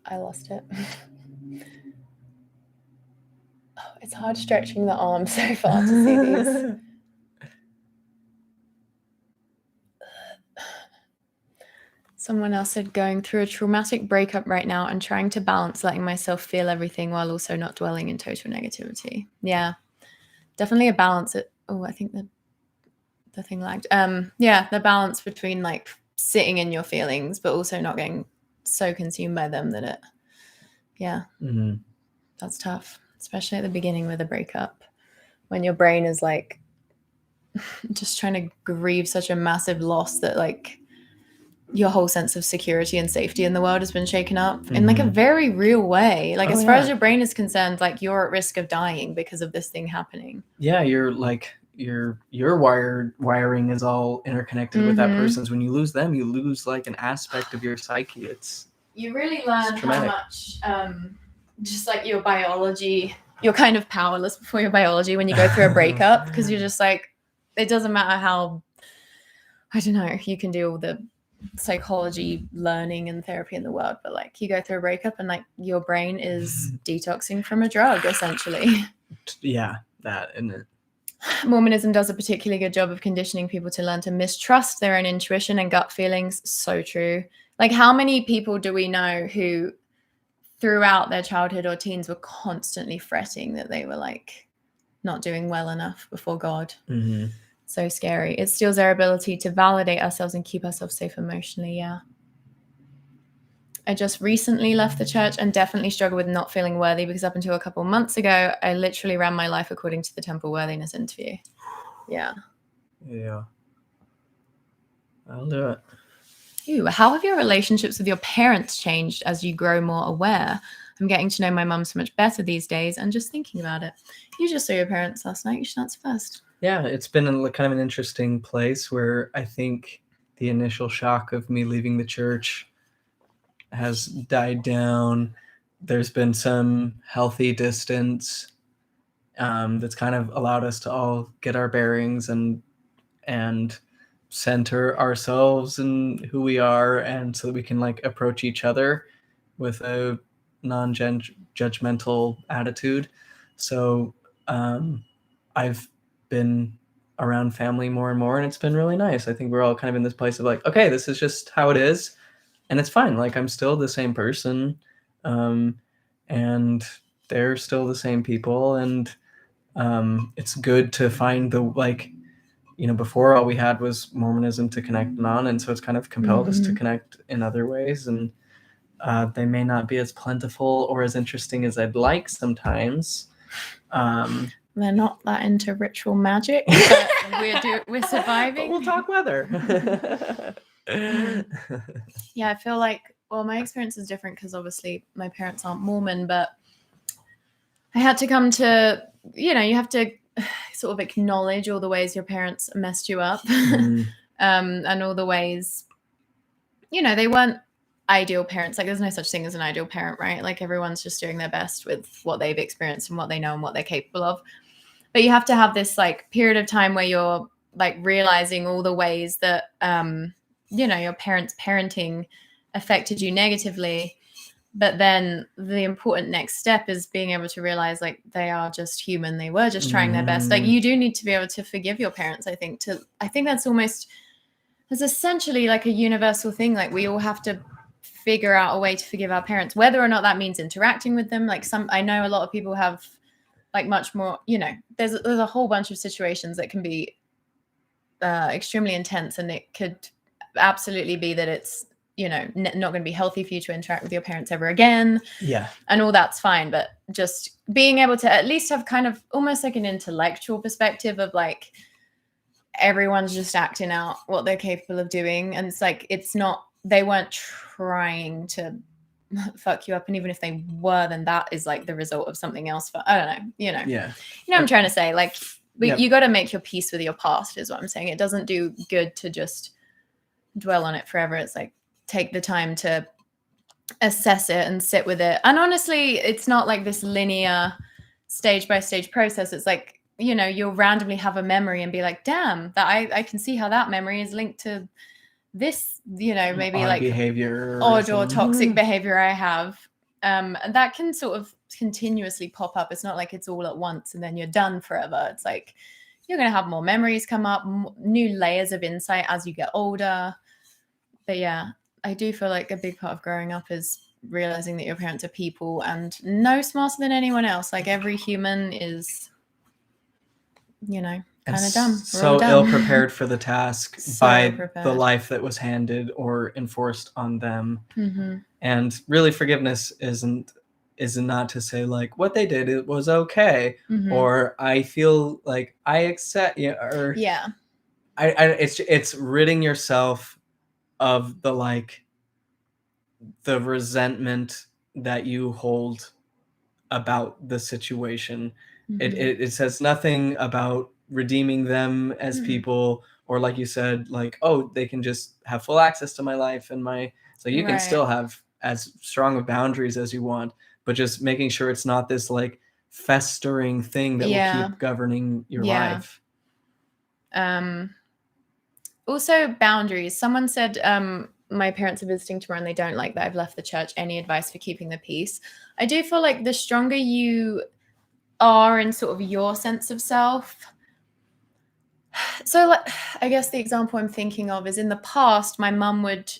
I lost it. Oh, it's hard stretching the arm so far to see these. Someone else said, going through a traumatic breakup right now and trying to balance letting myself feel everything while also not dwelling in total negativity. Yeah, definitely a balance. I think the thing lagged. The balance between like sitting in your feelings, but also not getting so consumed by them that that's tough, especially at the beginning with a breakup, when your brain is like just trying to grieve such a massive loss that like your whole sense of security and safety in the world has been shaken up in like a very real way. Like as far as your brain is concerned, like you're at risk of dying because of this thing happening. Yeah, you're like your wiring is all interconnected with that person's. When you lose them, you lose like an aspect of your psyche. You really learn how much just like your biology, you're kind of powerless before your biology when you go through a breakup, because you're just like, it doesn't matter how, I don't know, you can do all the psychology learning and therapy in the world, but like you go through a breakup and like your brain is detoxing from a drug essentially. Yeah, that, isn't it? Mormonism does a particularly good job of conditioning people to learn to mistrust their own intuition and gut feelings. So true. Like how many people do we know who throughout their childhood or teens were constantly fretting that they were like not doing well enough before God? So scary. It steals our ability to validate ourselves and keep ourselves safe emotionally. Yeah. I just recently left the church and definitely struggled with not feeling worthy, because up until a couple of months ago, I literally ran my life according to the temple worthiness interview. Yeah. Yeah. I'll do it. How have your relationships with your parents changed as you grow more aware? I'm getting to know my mum so much better these days and just thinking about it. You just saw your parents last night. You should answer first. Yeah, it's been kind of an interesting place where I think the initial shock of me leaving the church has died down. There's been some healthy distance that's kind of allowed us to all get our bearings and center ourselves and who we are, and so that we can like approach each other with a non-judgmental attitude. So I've been around family more and more, and it's been really nice. I think we're all kind of in this place of like, okay, this is just how it is, and it's fine. Like, I'm still the same person, and they're still the same people, and it's good to find the, like, before all we had was Mormonism to connect on, and so it's kind of compelled us to connect in other ways, and they may not be as plentiful or as interesting as I'd like sometimes. They're not that into ritual magic, but we're surviving. But we'll talk weather. Yeah, I feel like, well, my experience is different because obviously my parents aren't Mormon, but I had to come to, you have to sort of acknowledge all the ways your parents messed you up, and all the ways, they weren't ideal parents. Like, there's no such thing as an ideal parent, right? Like, everyone's just doing their best with what they've experienced and what they know and what they're capable of. But you have to have this like period of time where you're like realizing all the ways that, your parents' parenting affected you negatively. But then the important next step is being able to realize, like, they are just human. They were just trying their best. Like, you do need to be able to forgive your parents, I think. I think that's essentially like a universal thing. Like, we all have to figure out a way to forgive our parents, whether or not that means interacting with them. Like, I know a lot of people have like much more, there's a whole bunch of situations that can be extremely intense, and it could absolutely be that it's, not going to be healthy for you to interact with your parents ever again. Yeah. And all that's fine. But just being able to at least have kind of almost like an intellectual perspective of like, everyone's just acting out what they're capable of doing. And it's like, they weren't trying to fuck you up. And even if they were, then that is like the result of something else. But I don't know, Yeah. You know what I'm trying to say? Like, you got to make your peace with your past is what I'm saying. It doesn't do good to just dwell on it forever. It's like, take the time to assess it and sit with it. And honestly, it's not like this linear stage by stage process. It's like, you'll randomly have a memory and be like, damn, that I can see how that memory is linked to this, maybe odd like behavior, odd or toxic behavior I have. And that can sort of continuously pop up. It's not like it's all at once and then you're done forever. It's like, you're going to have more memories come up, new layers of insight as you get older. But yeah, I do feel like a big part of growing up is realizing that your parents are people and no smarter than anyone else. Like, every human is, kind of dumb. So ill-prepared for the task by the life that was handed or enforced on them. And really, forgiveness is not to say like, what they did, it was okay, or I feel like I accept, or it's ridding yourself of the like the resentment that you hold about the situation. It says nothing about redeeming them as people, or like you said, like, oh, they can just have full access to my life and so you can still have as strong of boundaries as you want, but just making sure it's not this like festering thing that will keep governing your life. Also, boundaries. Someone said, my parents are visiting tomorrow and they don't like that I've left the church. Any advice for keeping the peace? I do feel like the stronger you are in sort of your sense of self. So like, I guess the example I'm thinking of is in the past, my mum would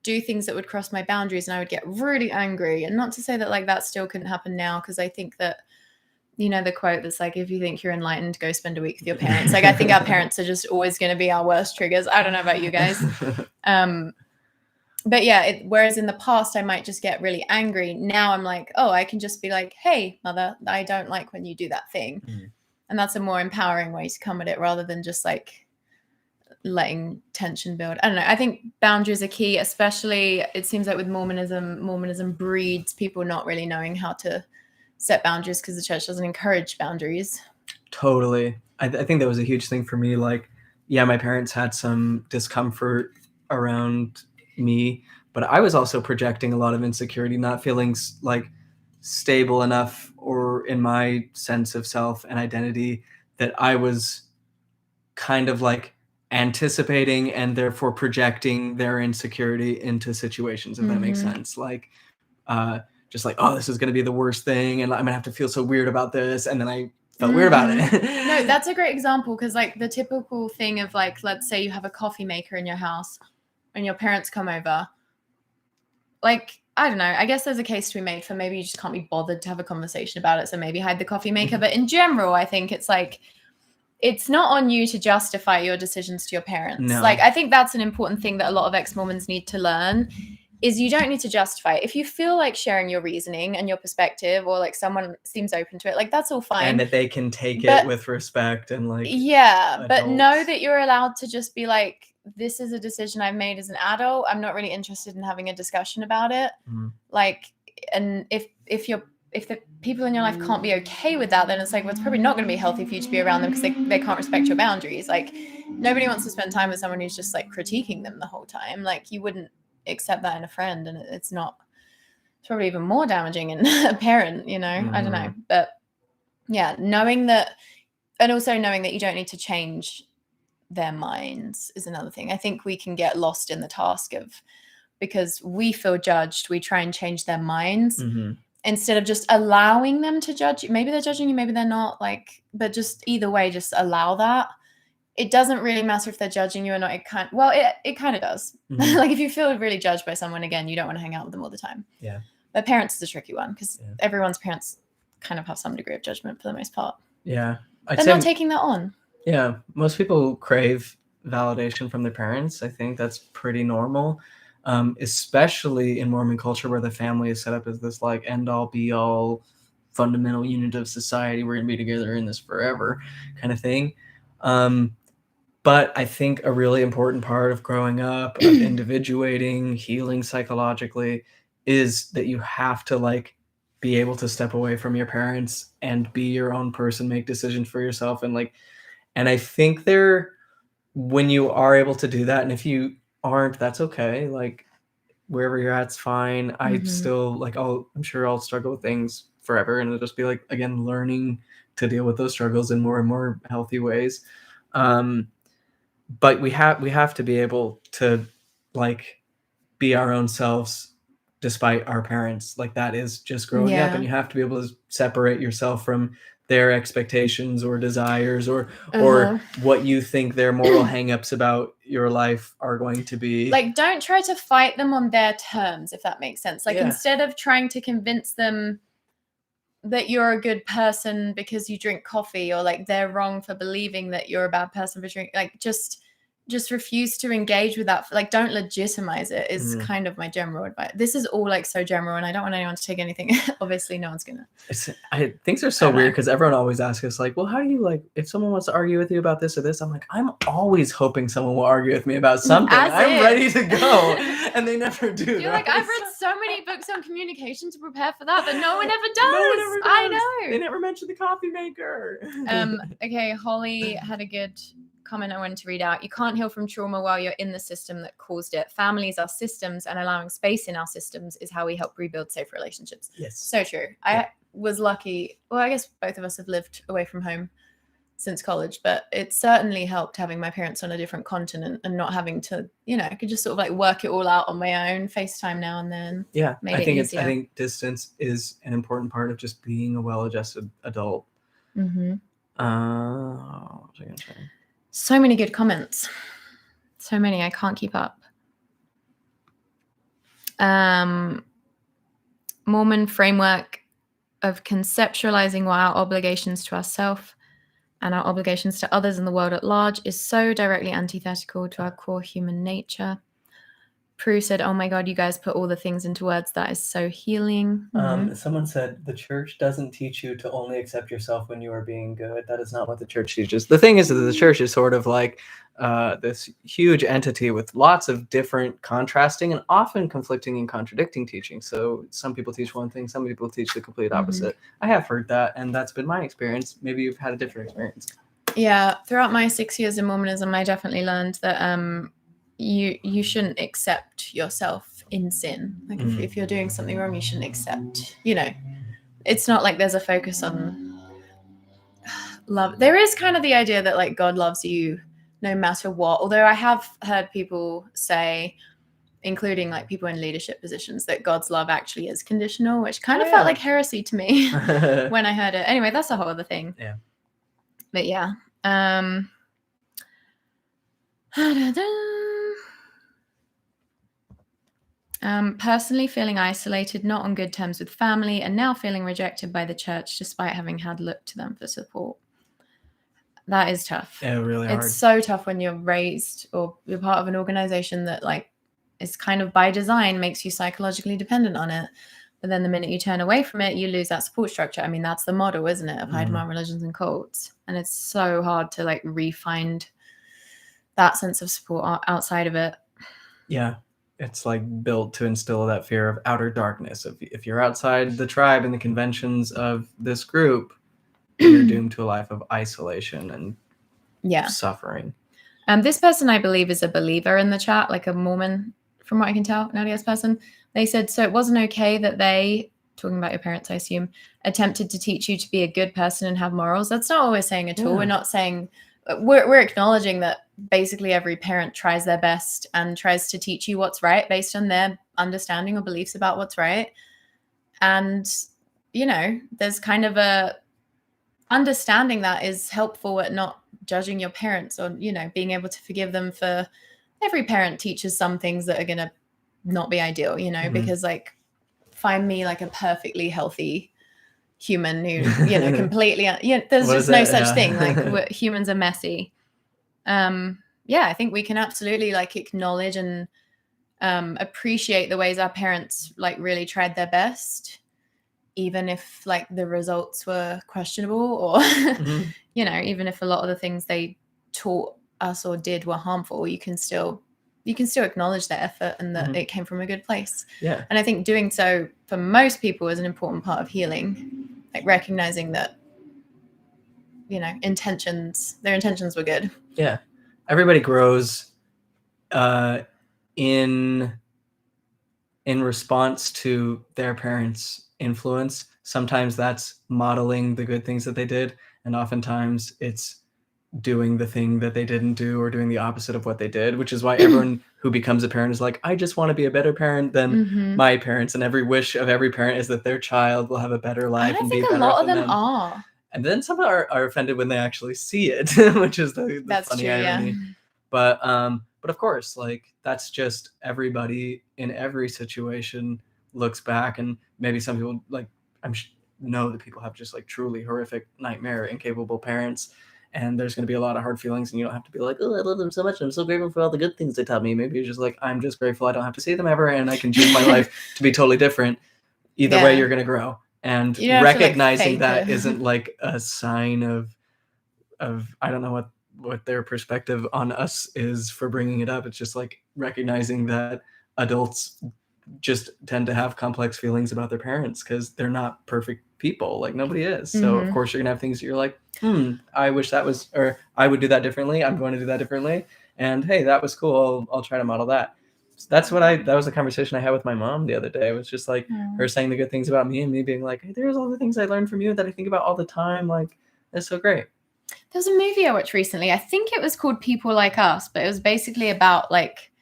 do things that would cross my boundaries and I would get really angry. And not to say that like that still couldn't happen now, because I think that, the quote that's like, if you think you're enlightened, go spend a week with your parents. Like, I think our parents are just always going to be our worst triggers. I don't know about you guys. But yeah, whereas in the past, I might just get really angry. Now I'm like, oh, I can just be like, hey, mother, I don't like when you do that thing. And that's a more empowering way to come at it rather than just like letting tension build. I don't know. I think boundaries are key, especially it seems like with Mormonism breeds people not really knowing how to set boundaries because the church doesn't encourage boundaries. Totally. I think that was a huge thing for me. Like, yeah, my parents had some discomfort around me, but I was also projecting a lot of insecurity, not feeling like stable enough or in my sense of self and identity that I was kind of like anticipating and therefore projecting their insecurity into situations, if that makes sense. Like, just like, oh, this is going to be the worst thing and I'm gonna have to feel so weird about this, and then I felt weird about it. No, that's a great example, because like the typical thing of like, let's say you have a coffee maker in your house and your parents come over, like, I don't know, I guess there's a case to be made for maybe you just can't be bothered to have a conversation about it, so maybe hide the coffee maker. But in general, I think it's like, it's not on you to justify your decisions to your parents. No. Like, I think that's an important thing that a lot of ex-Mormons need to learn, is you don't need to justify it. If you feel like sharing your reasoning and your perspective, or like someone seems open to it, like that's all fine. And that they can take it with respect and like, yeah, but know that you're allowed to just be like, this is a decision I've made as an adult. I'm not really interested in having a discussion about it. Like, and if the people in your life can't be okay with that, then it's like, well, it's probably not going to be healthy for you to be around them, because they can't respect your boundaries. Like, nobody wants to spend time with someone who's just like critiquing them the whole time. Like, you wouldn't accept that in a friend, and it's probably even more damaging in a parent, you know. I don't know, but yeah, knowing that, and also knowing that you don't need to change their minds is another thing. I think we can get lost in the task of, because we feel judged, we try and change their minds instead of just allowing them to judge you. Maybe they're judging you, maybe they're not, like, but just either way, just allow that. It doesn't really matter if they're judging you or not. It kind of does. Like, if you feel really judged by someone, again, you don't want to hang out with them all the time. Yeah. But parents is a tricky one, because everyone's parents kind of have some degree of judgment for the most part. Yeah. They're not taking that on. Yeah. Most people crave validation from their parents. I think that's pretty normal, especially in Mormon culture, where the family is set up as this like end all be all fundamental unit of society. We're going to be together in this forever kind of thing. But I think a really important part of growing up, of individuating, healing psychologically, is that you have to like be able to step away from your parents and be your own person, make decisions for yourself. And I think when you are able to do that, and if you aren't, that's okay. Like, wherever you're at's fine. I still like, I'm sure I'll struggle with things forever, and it'll just be like, again, learning to deal with those struggles in more and more healthy ways. But we have to be able to like be our own selves despite our parents. Like, that is just growing up, and you have to be able to separate yourself from their expectations or desires or what you think their moral hangups about your life are going to be. Like, don't try to fight them on their terms, if that makes sense. Like, instead of trying to convince them that you're a good person because you drink coffee, or like they're wrong for believing that you're a bad person for drinking, like just refuse to engage with that. Like, don't legitimize it is kind of my general advice. This is all like so general, and I don't want anyone to take anything. Obviously no one's gonna. Things are so weird, because everyone always asks us like, well, how do you, like, if someone wants to argue with you about this or this, I'm like, I'm always hoping someone will argue with me about something. I'm ready to go. And they never do. You're like, I've read so many books on communication to prepare for that, but no one ever does. I know. They never mentioned the coffee maker. Okay, Holly had a good comment I wanted to read out. You can't heal from trauma while you're in the system that caused it. Families are systems, and allowing space in our systems is how we help rebuild safe relationships. Yes. So true. I was lucky. Well, I guess both of us have lived away from home since college, but it certainly helped having my parents on a different continent and not having to, I could just sort of like work it all out on my own, FaceTime now and then. Yeah. I think distance is an important part of just being a well-adjusted adult. What was I going to say? So many good comments. So many. I can't keep up. Mormon framework of conceptualizing why our obligations to ourselves and our obligations to others in the world at large is so directly antithetical to our core human nature. Prue said, oh my God, you guys put all the things into words. That is so healing. Someone said the church doesn't teach you to only accept yourself when you are being good. That is not what the church teaches. The thing is that the church is sort of like this huge entity with lots of different contrasting and often conflicting and contradicting teachings. So some people teach one thing, some people teach the complete opposite. I have heard that, and that's been my experience. Maybe you've had a different experience. Yeah, throughout my 6 years in Mormonism, I definitely learned that you shouldn't accept yourself in sin. Like if you're doing something wrong, you shouldn't accept, it's not like there's a focus on love. There is kind of the idea that like God loves you no matter what, although I have heard people say, including like people in leadership positions, that God's love actually is conditional, which kind of felt like heresy to me when I heard it. Anyway, that's a whole other thing. Yeah. But yeah. Personally feeling isolated, not on good terms with family, and now feeling rejected by the church despite having had looked to them for support. That is tough. Yeah, really hard. It's so tough when you're raised or you're part of an organization that like is kind of by design makes you psychologically dependent on it. But then the minute you turn away from it, you lose that support structure. I mean, that's the model, isn't it, of high demand religions and cults. And it's so hard to like re-find that sense of support outside of it. Yeah. It's like built to instill that fear of outer darkness. If you're outside the tribe and the conventions of this group, you're doomed to a life of isolation and suffering. This person, I believe, is a believer in the chat, like a Mormon, from what I can tell, an LDS person. They said, so it wasn't okay that they, talking about your parents, I assume, attempted to teach you to be a good person and have morals. That's not what we're saying at all. We're not saying, we're acknowledging that basically every parent tries their best and tries to teach you what's right based on their understanding or beliefs about what's right. And, there's kind of a understanding that is helpful at not judging your parents or, being able to forgive them for every parent teaches some things that are going to not be ideal, because like find me like a perfectly healthy human who, completely, there's just no such thing. Like humans are messy. I think we can absolutely like acknowledge and appreciate the ways our parents like really tried their best, even if like the results were questionable or, even if a lot of the things they taught us or did were harmful, you can still acknowledge their effort and that it came from a good place. Yeah. And I think doing so for most people is an important part of healing, like recognizing that, their intentions were good. Yeah. Everybody grows in response to their parents' influence. Sometimes that's modeling the good things that they did, and oftentimes it's doing the thing that they didn't do or doing the opposite of what they did, which is why everyone who becomes a parent is like, I just want to be a better parent than my parents, and every wish of every parent is that their child will have a better life and be better. I think a lot of them are. And then some are offended when they actually see it, which is the funny irony. Yeah. But of course, like that's just everybody in every situation looks back, and maybe some people like know that people have just like truly horrific, nightmare, incapable parents, and there's going to be a lot of hard feelings, and you don't have to be like, oh, I love them so much, and I'm so grateful for all the good things they taught me. Maybe you're just like, I'm just grateful I don't have to see them ever, and I can choose my life to be totally different. Either way, you're going to grow. And recognizing that isn't like a sign of I don't know what their perspective on us is for bringing it up. It's just like recognizing that adults just tend to have complex feelings about their parents because they're not perfect people. Like nobody is. So of course you're gonna have things that you're like, I wish that was, or I would do that differently. I'm going to do that differently. And hey, that was cool. I'll try to model that. That's that was a conversation I had with my mom the other day. It was just like her saying the good things about me and me being like, hey, there's all the things I learned from you that I think about all the time. Like, it's so great. There was a movie I watched recently. I think it was called People Like Us, but it was basically about like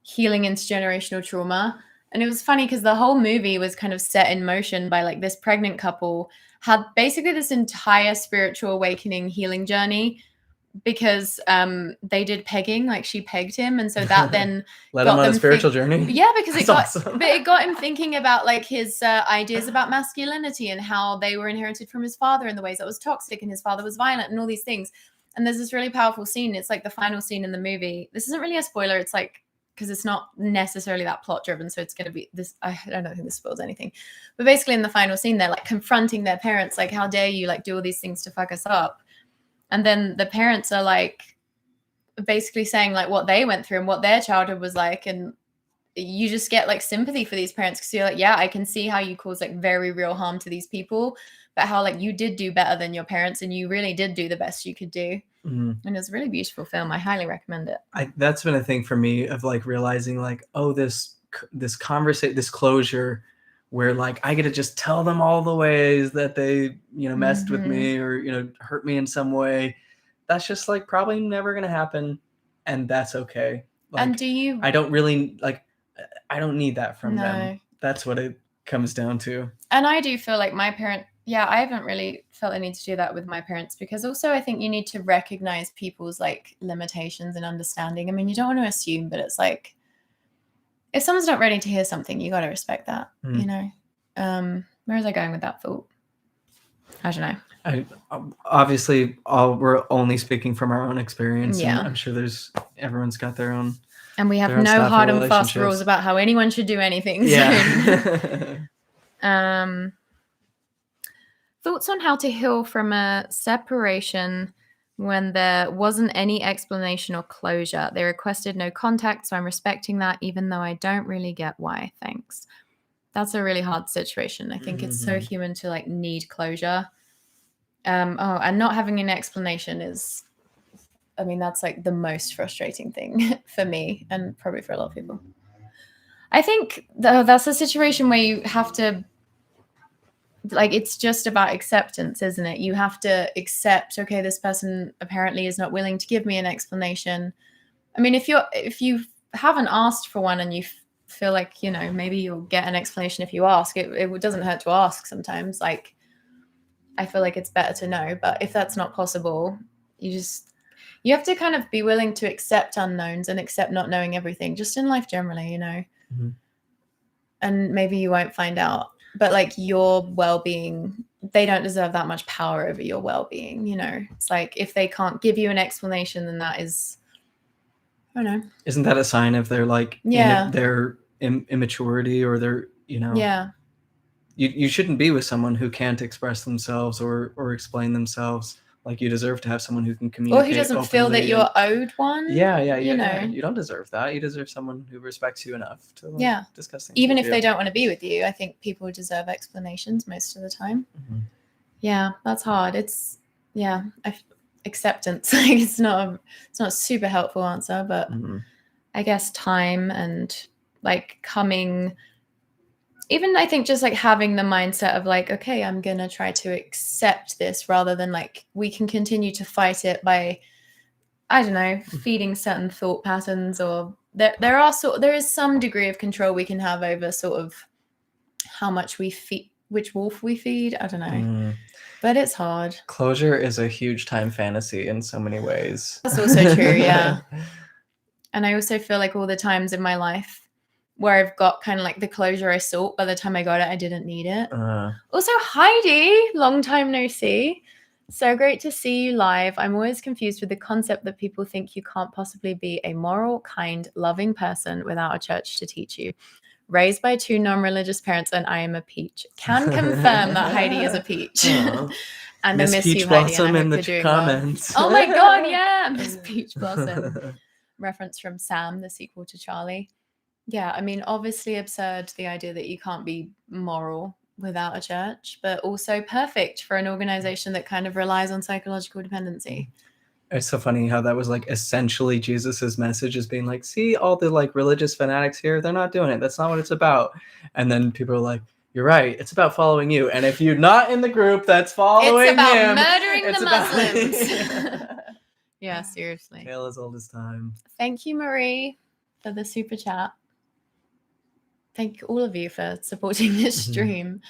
healing intergenerational trauma. And it was funny because the whole movie was kind of set in motion by like this pregnant couple had basically this entire spiritual awakening healing journey because they did pegging, like she pegged him, and so that then led him on a spiritual journey. Yeah, because it got him thinking about like his ideas about masculinity and how they were inherited from his father in the ways that was toxic, and his father was violent, and all these things. And there's this really powerful scene. It's like the final scene in the movie. This isn't really a spoiler. It's like because it's not necessarily that plot driven. So it's going to be this. I don't think this spoils anything, but basically in the final scene, they're like confronting their parents, like, how dare you like do all these things to fuck us up? And then the parents are like basically saying like what they went through and what their childhood was like. And you just get like sympathy for these parents because you're like, yeah, I can see how you cause like very real harm to these people, but how like you did do better than your parents and you really did do the best you could do. And it's a really beautiful film. I highly recommend it. That's been a thing for me of like realizing like, oh, this conversation, this closure where like I get to just tell them all the ways that they, you know, messed with me or, you know, hurt me in some way. That's just like probably never going to happen. And that's okay. Like, and I don't really like, I don't need that from them. That's what it comes down to. And I do feel like my parent, I haven't really felt a need to do that with my parents, because also I think you need to recognize people's like limitations and understanding. I mean, you don't want to assume, but it's like, if someone's not ready to hear something, you got to respect that, you know? Where was I going with that thought? I don't know. Obviously, we're only speaking from our own experience. Yeah. And I'm sure everyone's got their own. And we have no hard and fast rules about how anyone should do anything. Yeah. Thoughts on how to heal from a separation when there wasn't any explanation or closure. They requested no contact, so I'm respecting that, even though I don't really get why. Thanks. That's a really hard situation. I think it's so human to like need closure. And not having an explanation is, I mean, that's like the most frustrating thing for me and probably for a lot of people. I think that's a situation where you have to, like, it's just about acceptance, isn't it? You have to accept, okay, this person apparently is not willing to give me an explanation. I mean, if you haven't asked for one and you feel like, you know, maybe you'll get an explanation if you ask, it doesn't hurt to ask sometimes. Like, I feel like it's better to know, but if that's not possible, you have to kind of be willing to accept unknowns and accept not knowing everything, just in life generally, you know. And maybe you won't find out, but like your well-being, they don't deserve that much power over your well-being, you know. It's like if they can't give you an explanation, then that is, I don't know. Isn't that a sign of their like their immaturity or their, you know? Yeah. You shouldn't be with someone who can't express themselves or explain themselves. Like, you deserve to have someone who can communicate. Or who doesn't feel that you're owed one. Yeah. You know, you don't deserve that. You deserve someone who respects you enough to discuss things. Even if they don't want to be with you, I think people deserve explanations most of the time. Yeah, that's hard. It's acceptance. Like, it's not a super helpful answer, but I guess time and like coming. Even I think just like having the mindset of like, okay, I'm going to try to accept this, rather than like we can continue to fight it by, I don't know, feeding certain thought patterns, or there is some degree of control we can have over sort of how much we feed, which wolf we feed. I don't know, but it's hard. Closure is a huge time fantasy in so many ways. That's also true. Yeah. And I also feel like all the times in my life where I've got kind of like the closure I sought, by the time I got it, I didn't need it. Also, Heidi, long time no see. So great to see you live. I'm always confused with the concept that people think you can't possibly be a moral, kind, loving person without a church to teach you. Raised by 2 non-religious parents, and I am a peach. Can confirm that Heidi is a peach. And I miss Peach you, Heidi. Blossom, and I in hope the you're doing comments. well. Oh my God, yeah, Miss Peach Blossom. Reference from Sam, the sequel to Charlie. Yeah, I mean, obviously absurd, the idea that you can't be moral without a church, but also perfect for an organization that kind of relies on psychological dependency. It's so funny how that was like essentially Jesus's message, is being like, see all the like religious fanatics here, they're not doing it. That's not what it's about. And then people are like, you're right, it's about following you. And if you're not in the group that's following him, it's about murdering the Muslims. Yeah, seriously. Tale as old as time. Thank you, Marie, for the super chat. Thank all of you for supporting this stream.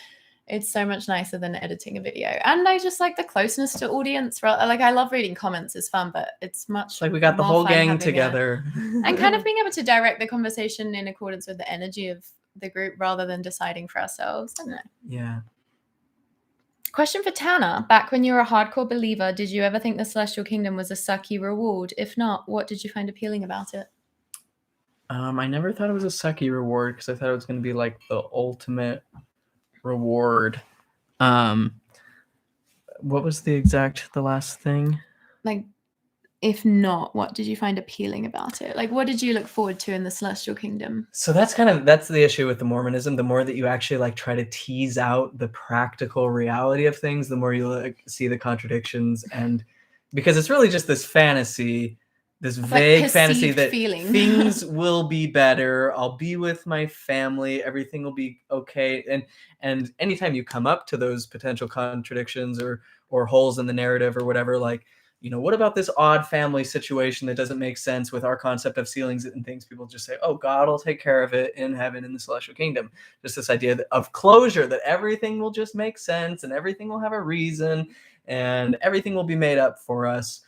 It's so much nicer than editing a video. And I just like the closeness to audience. Like, I love reading comments. It's fun, but it's much like we got the whole gang together. And kind of being able to direct the conversation in accordance with the energy of the group rather than deciding for ourselves. I don't know. Yeah. Question for Tanner. Back when you were a hardcore believer, did you ever think the Celestial Kingdom was a sucky reward? If not, what did you find appealing about it? I never thought it was a sucky reward because I thought it was going to be like the ultimate reward. What was the last thing? Like, if not, what did you find appealing about it? Like, what did you look forward to in the celestial kingdom? So that's the issue with the Mormonism. The more that you actually like try to tease out the practical reality of things, the more you like see the contradictions, and because it's really just this fantasy, this vague fantasy that things will be better. I'll be with my family. Everything will be okay. And anytime you come up to those potential contradictions or holes in the narrative or whatever, like, what about this odd family situation that doesn't make sense with our concept of ceilings and things? People just say, oh, God will take care of it in heaven in the celestial kingdom. Just this idea of closure, that everything will just make sense and everything will have a reason and everything will be made up for us.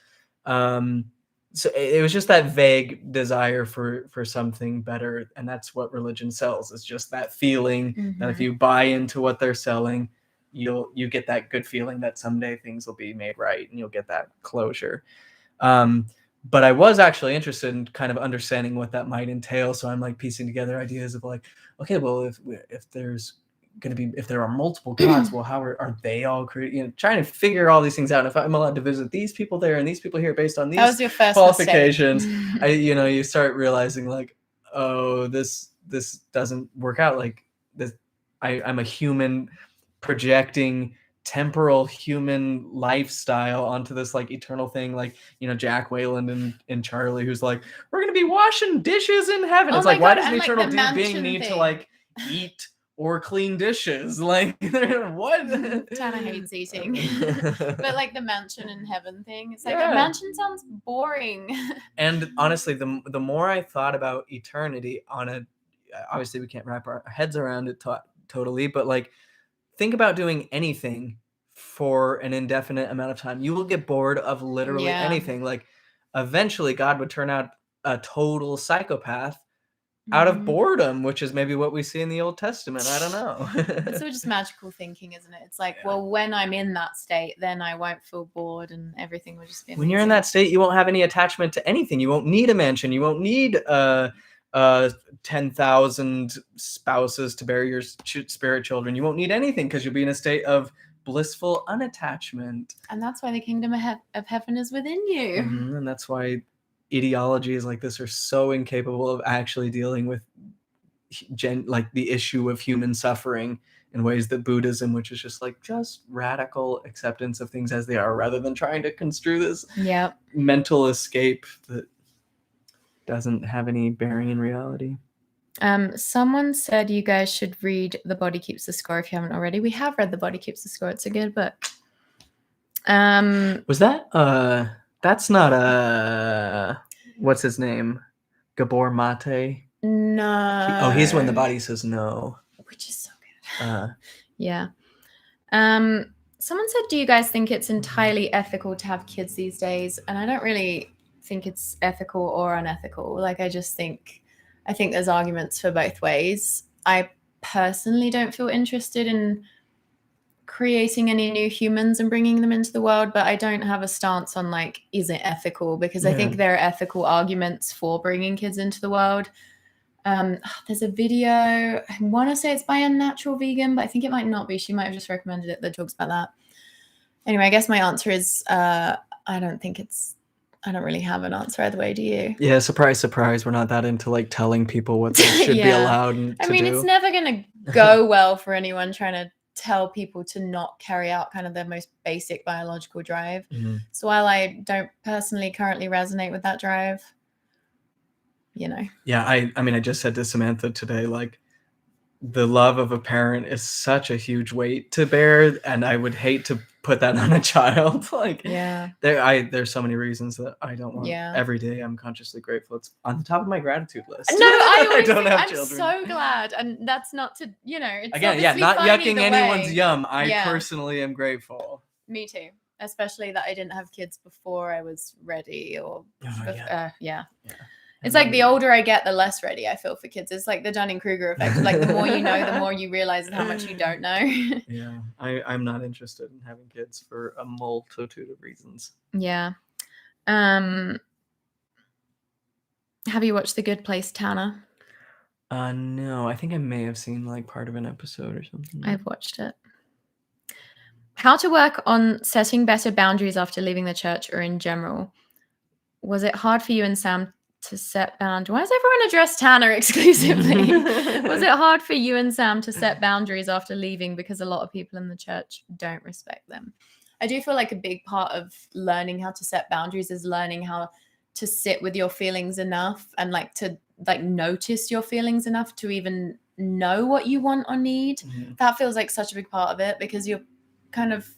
So it was just that vague desire for something better. And that's what religion sells. It's just that feeling that if you buy into what they're selling, you get that good feeling that someday things will be made right and you'll get that closure. But I was actually interested in kind of understanding what that might entail. So I'm like piecing together ideas of like, okay, well, if there are multiple gods, well, how are they all created? Trying to figure all these things out. And if I'm allowed to visit these people there and these people here based on these qualifications, you start realizing like, oh, this doesn't work out. Like this, I'm a human projecting temporal human lifestyle onto this like eternal thing, like Jack Wayland and Charlie, who's like, we're gonna be washing dishes in heaven. It's like, why does an eternal being need to like eat or clean dishes? Like, what? Tana hates eating. But like the mansion in heaven thing, it's like a mansion sounds boring. And honestly, the more I thought about eternity obviously we can't wrap our heads around it totally, but like, think about doing anything for an indefinite amount of time. You will get bored of literally anything. Like, eventually God would turn out a total psychopath out of boredom, which is maybe what we see in the Old Testament. I don't know. It's all just magical thinking, isn't it? It's like, well, when I'm in that state, then I won't feel bored and everything will just be amazing. When you're in that state, you won't have any attachment to anything. You won't need a mansion. You won't need 10,000 spouses to bear your spirit children. You won't need anything because you'll be in a state of blissful unattachment. And that's why the kingdom of heaven is within you. And that's why ideologies like this are so incapable of actually dealing with like the issue of human suffering in ways that Buddhism, which is just radical acceptance of things as they are, rather than trying to construe this mental escape that doesn't have any bearing in reality. Someone said you guys should read The Body Keeps the Score if you haven't already. We have read The Body Keeps the Score. It's a good book. Was that that's not what's his name? Gabor Mate? No. He's When the Body Says No. Which is so good. Yeah. Someone said, do you guys think it's entirely ethical to have kids these days? And I don't really think it's ethical or unethical. Like, I think there's arguments for both ways. I personally don't feel interested in creating any new humans and bringing them into the world, but I don't have a stance on like, is it ethical? Because I think there are ethical arguments for bringing kids into the world. There's a video, I want to say it's by Unnatural Vegan, but I think it might not be. She might have just recommended it that talks about that. Anyway, I guess my answer is I don't really have an answer either way. Do you? Yeah, surprise, surprise. We're not that into like telling people what they should be allowed to do. I mean, it's never going to go well for anyone trying to tell people to not carry out kind of their most basic biological drive. So while I don't personally currently resonate with that drive, Yeah, I mean, I just said to Samantha today, like, the love of a parent is such a huge weight to bear, and I would hate to put that on a child. Like, there's so many reasons that I don't want. Every day I'm consciously grateful. It's on the top of my gratitude list. No, I don't have children. I'm so glad, and that's not to, it's again, not yucking anyone's yum. I personally am grateful. Me too, especially that I didn't have kids before I was ready, or It's like the older I get, the less ready I feel for kids. It's like the Dunning-Kruger effect. Like, the more you know, the more you realize how much you don't know. Yeah, I'm not interested in having kids for a multitude of reasons. Yeah. Have you watched The Good Place, Tanner? No, I think I may have seen like part of an episode or something. I've watched it. How to work on setting better boundaries after leaving the church or in general. Was it hard for you and Sam to set boundaries? Why does everyone address Tanner exclusively? Was it hard for you and Sam to set boundaries after leaving because a lot of people in the church don't respect them? I do feel like a big part of learning how to set boundaries is learning how to sit with your feelings enough and like to like notice your feelings enough to even know what you want or need. That feels like such a big part of it, because you're kind of,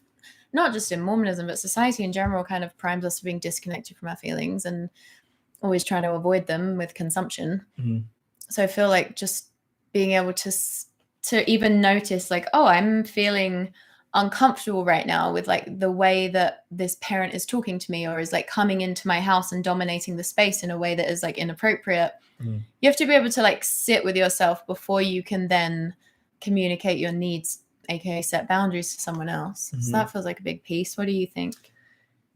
not just in Mormonism, but society in general kind of primes us for being disconnected from our feelings and always trying to avoid them with consumption. So I feel like just being able to even notice like, oh, I'm feeling uncomfortable right now with like the way that this parent is talking to me, or is like coming into my house and dominating the space in a way that is like inappropriate. You have to be able to like sit with yourself before you can then communicate your needs, aka set boundaries to someone else. So that feels like a big piece. What do you think?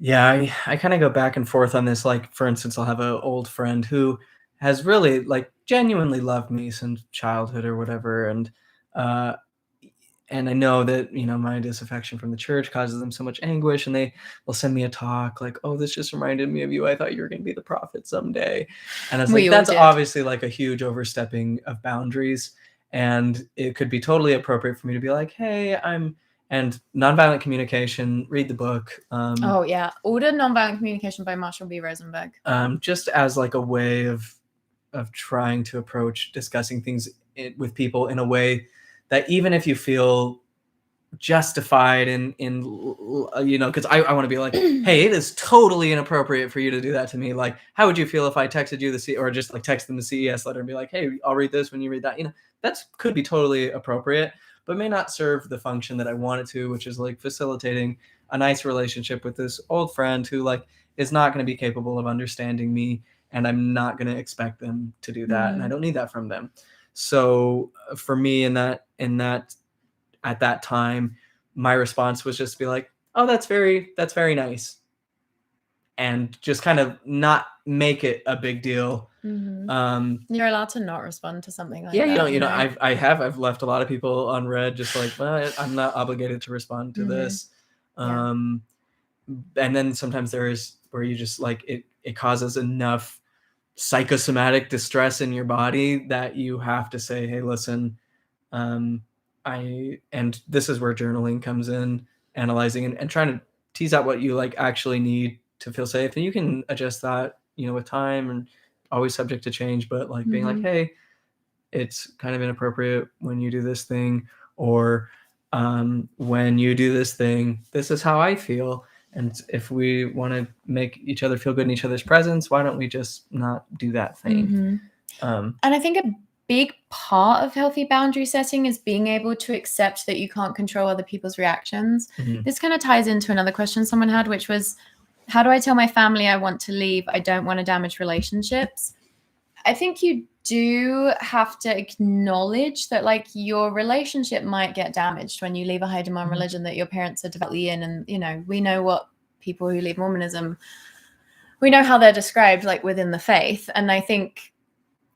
Yeah, I kind of go back and forth on this. Like, for instance, I'll have an old friend who has really like genuinely loved me since childhood or whatever, and I know that, you know, my disaffection from the church causes them so much anguish, and they will send me a talk like, oh, this just reminded me of you. I thought you were going to be the prophet someday. And I was like, that's obviously like a huge overstepping of boundaries. And it could be totally appropriate for me to be like, hey, and nonviolent communication, read the book. Oh yeah. Order Nonviolent Communication by Marshall B. Rosenberg. Just as like a way of trying to approach discussing things with people in a way that even if you feel justified in you know, because I want to be like, hey, it is totally inappropriate for you to do that to me. Like, how would you feel if I texted you or just like text them the CES letter and be like, hey, I'll read this when you read that. You know, that could be totally appropriate, but may not serve the function that I want it to, which is like facilitating a nice relationship with this old friend who like is not going to be capable of understanding me, and I'm not going to expect them to do that, and I don't need that from them. So for me, in that at that time, my response was just to be like, oh, that's very nice, and just kind of not make it a big deal. You're allowed to not respond to something like that. Yeah, you know, I've left a lot of people unread, just like, well, I'm not obligated to respond to this. And then sometimes there is where you just like it causes enough psychosomatic distress in your body that you have to say, hey, listen, and this is where journaling comes in, analyzing and trying to tease out what you like actually need to feel safe. And you can adjust that, you know, with time, and always subject to change, but like being like, hey, it's kind of inappropriate when you do this thing, or when you do this thing, this is how I feel. And if we want to make each other feel good in each other's presence, why don't we just not do that thing? And I think a big part of healthy boundary setting is being able to accept that you can't control other people's reactions. This kind of ties into another question someone had, which was, how do I tell my family I want to leave? I don't want to damage relationships. I think you do have to acknowledge that like your relationship might get damaged when you leave a high demand religion that your parents are devoutly in. And, you know, we know what people who leave Mormonism, we know how they're described like within the faith. And I think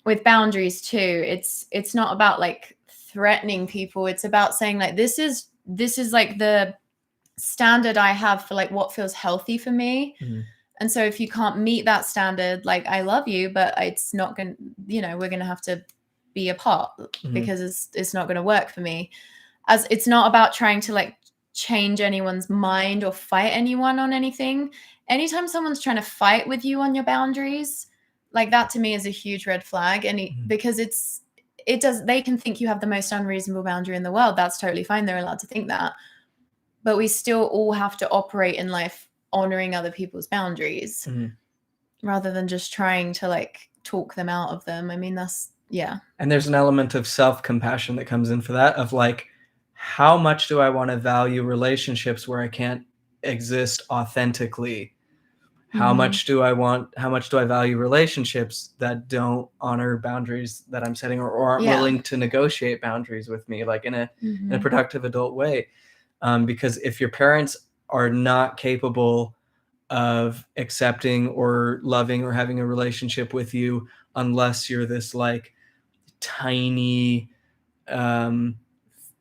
with boundaries too, it's not about like threatening people. It's about saying like, this is like the standard I have for like what feels healthy for me. And so if you can't meet that standard, like, I love you, but it's not going to, you know, we're going to have to be apart because it's not going to work for me. As it's not about trying to like change anyone's mind or fight anyone on anything. Anytime someone's trying to fight with you on your boundaries, like that to me is a huge red flag. And because they can think you have the most unreasonable boundary in the world. That's totally fine. They're allowed to think that. But we still all have to operate in life honoring other people's boundaries rather than just trying to like talk them out of them. I mean, and there's an element of self-compassion that comes in for that, of like, how much do I want to value relationships where I can't exist authentically? How much do I value relationships that don't honor boundaries that I'm setting, or aren't willing to negotiate boundaries with me, like in a productive adult way? Because if your parents are not capable of accepting or loving or having a relationship with you unless you're this like tiny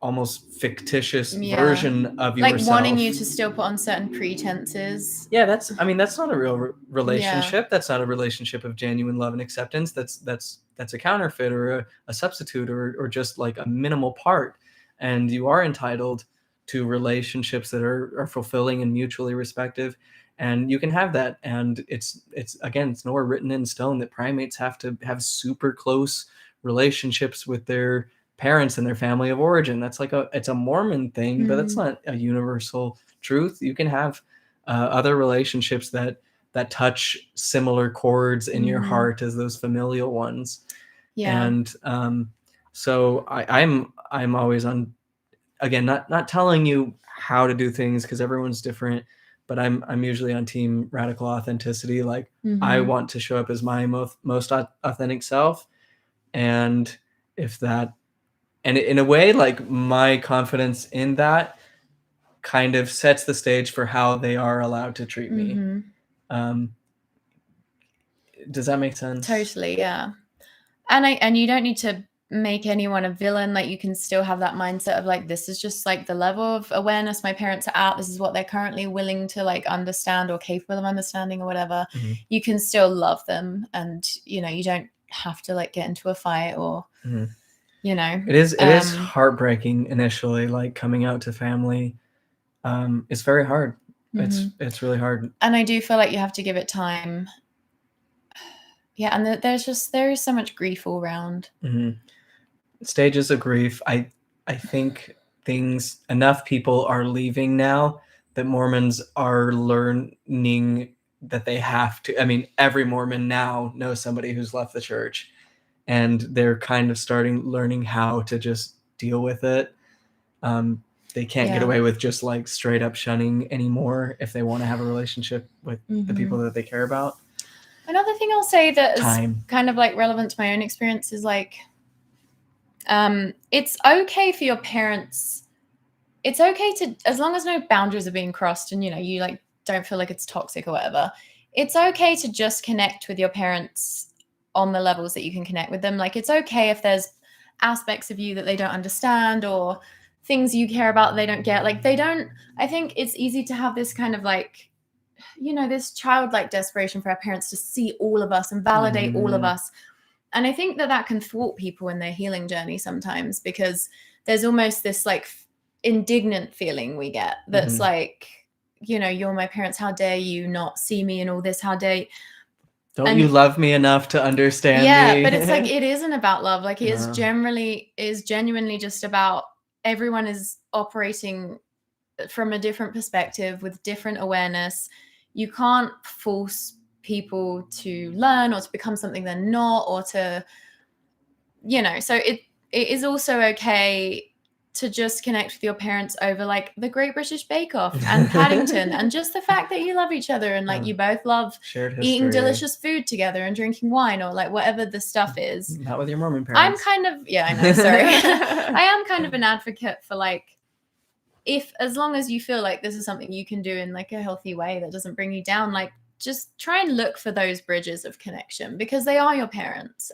almost fictitious version of like yourself. Wanting you to still put on certain pretenses. Yeah, that's not a real relationship. That's not a relationship of genuine love and acceptance. That's a counterfeit or a substitute or just like a minimal part. And you are entitled to relationships that are fulfilling and mutually respective. And you can have that. And it's again, it's nowhere written in stone that primates have to have super close relationships with their parents and their family of origin. That's like it's a Mormon thing, but that's not a universal truth. You can have other relationships that touch similar chords in your heart as those familial ones. And so I'm always on, again, not telling you how to do things because everyone's different, but I'm usually on team radical authenticity. Like I want to show up as my most authentic self. And if that, and in a way, like my confidence in that kind of sets the stage for how they are allowed to treat me. Does that make sense? Totally, yeah. And you don't need to make anyone a villain. Like you can still have that mindset of like, this is just like the level of awareness my parents are at. This is what they're currently willing to like understand or capable of understanding or whatever. You can still love them, and you know, you don't have to like get into a fight or you know. It is heartbreaking initially, like coming out to family. It's very hard. It's really hard. And I do feel like you have to give it time. Yeah, and there is so much grief all around. Stages of grief. I think enough people are leaving now that Mormons are learning that they have to. I mean, every Mormon now knows somebody who's left the church, and they're kind of learning how to just deal with it. They can't get away with just like straight up shunning anymore if they want to have a relationship with the people that they care about. Another thing I'll say that is kind of like relevant to my own experience is like, it's okay for your parents. It's okay to, as long as no boundaries are being crossed and, you know, you like don't feel like it's toxic or whatever. It's okay to just connect with your parents on the levels that you can connect with them. Like, it's okay if there's aspects of you that they don't understand or things you care about they don't get. Like, they don't, I think it's easy to have this kind of like, you know, this childlike desperation for our parents to see all of us and validate all of us. And I think that can thwart people in their healing journey sometimes, because there's almost this like indignant feeling we get that's like, you know, you're my parents, how dare you not see me and all this, how dare don't you love me enough to understand me? Yeah, but it's like, it isn't about love. Like, it is genuinely just about everyone is operating from a different perspective with different awareness. You can't force people to learn or to become something they're not, or to, you know, so it is also okay to just connect with your parents over like the Great British Bake Off and Paddington and just the fact that you love each other and like you both love eating delicious food together and drinking wine or like whatever the stuff is. Not with your Mormon parents. I'm kind of, I know, sorry. I am kind of an advocate for like, if, as long as you feel like this is something you can do in like a healthy way that doesn't bring you down, like just try and look for those bridges of connection, because they are your parents.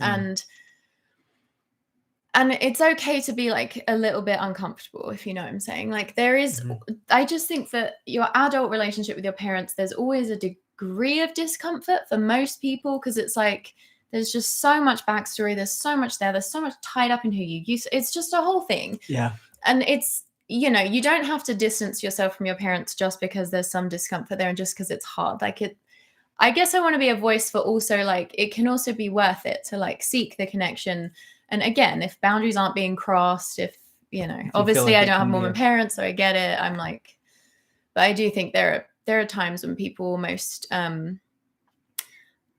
And it's okay to be like a little bit uncomfortable, if you know what I'm saying. Like there is, I just think that your adult relationship with your parents, there's always a degree of discomfort for most people, because it's like, there's just so much backstory. There's so much there. There's so much tied up in who you use. It's just a whole thing. Yeah. And it's, you know, you don't have to distance yourself from your parents just because there's some discomfort there and just because it's hard. Like I guess I want to be a voice for also like, it can also be worth it to like seek the connection. And again, if boundaries aren't being crossed, if, you know, obviously I don't have Mormon parents, so I get it. I'm like, but I do think there are times when people almost are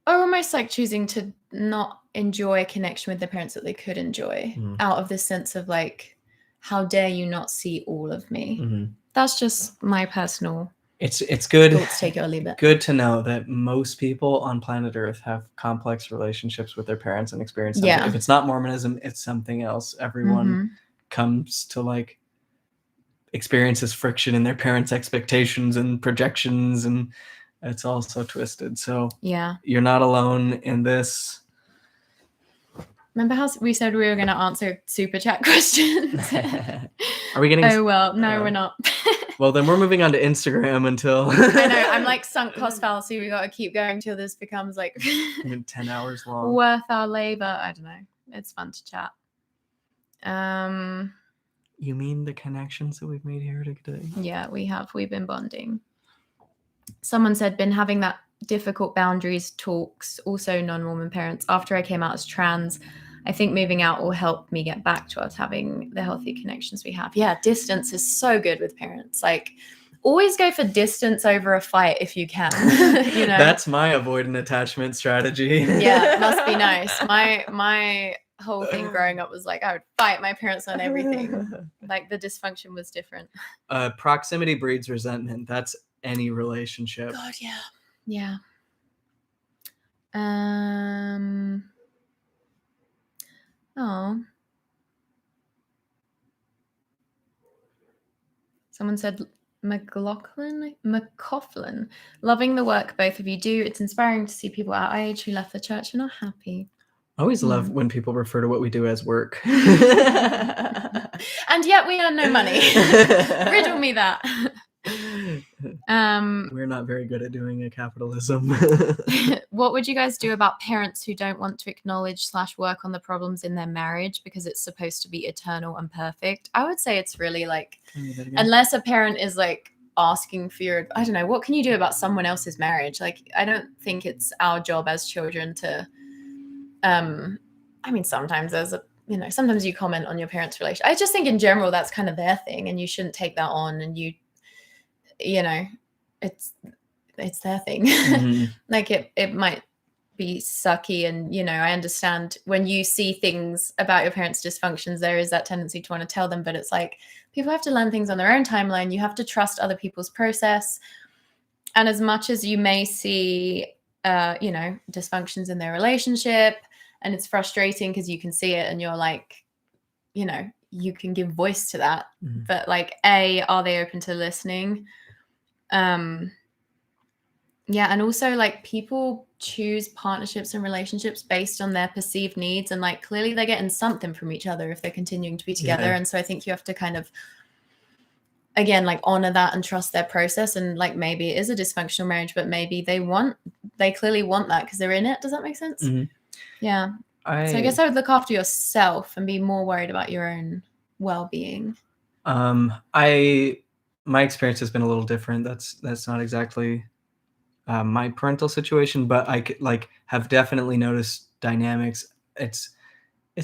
almost like choosing to not enjoy a connection with their parents that they could enjoy out of this sense of like, how dare you not see all of me? That's just my personal. It's good. Thoughts, take it or leave it. Good to know that most people on planet Earth have complex relationships with their parents and experience something. Yeah. If it's not Mormonism, it's something else. Everyone comes to like experiences friction in their parents' expectations and projections, and It's all so twisted. So yeah, you're not alone in this. remember how we said we were going to answer super chat questions? Are we getting? Oh well, no, we're not. Well, then we're moving on to Instagram until. I know, I'm like sunk cost fallacy. We got to keep going till this becomes like 10 hours long. Worth our labor. I don't know. It's fun to chat. You mean the connections that we've made here today? Yeah, we have. We've been bonding. Someone said, been having that difficult boundaries talks, also non-Mormon parents. After I came out as trans, I think moving out will help me get back to us having the healthy connections we have. Yeah, distance is so good with parents. Like, always go for distance over a fight if you can. You know, that's my avoidant attachment strategy. Yeah, it must be nice. My whole thing growing up was like I would fight my parents on everything. Like the dysfunction was different. Proximity breeds resentment. That's any relationship. God, yeah. Yeah. Oh. Someone said McLaughlin, loving the work both of you do. It's inspiring to see people our age who left the church and are happy. I always love when people refer to what we do as work. And yet we earn no money. Riddle me that. We're not very good at doing a capitalism. What would you guys do about parents who don't want to acknowledge / work on the problems in their marriage because it's supposed to be eternal and perfect? I would say it's really like, unless a parent is like asking for your, I don't know, what can you do about someone else's marriage? Like, I don't think it's our job as children to, I mean, sometimes there's a, you know, sometimes you comment on your parents' relation. I just think in general, that's kind of their thing and you shouldn't take that on, and you know, it's their thing. Mm-hmm. Like it might be sucky, and you know, I understand when you see things about your parents' dysfunctions, there is that tendency to want to tell them, but it's like people have to learn things on their own timeline. You have to trust other people's process, and as much as you may see you know, dysfunctions in their relationship, and it's frustrating because you can see it and you're like, you know, you can give voice to that. Mm-hmm. But like, are they open to listening? Yeah, and also like people choose partnerships and relationships based on their perceived needs, and like clearly they're getting something from each other if they're continuing to be together. Yeah. And so I think you have to kind of, again, like honor that and trust their process. And like maybe it is a dysfunctional marriage, but maybe they clearly want that because they're in it. Does that make sense? Mm-hmm. Yeah. So I guess I would look after yourself and be more worried about your own well-being. My experience has been a little different. That's not exactly my parental situation, but I like have definitely noticed dynamics. It's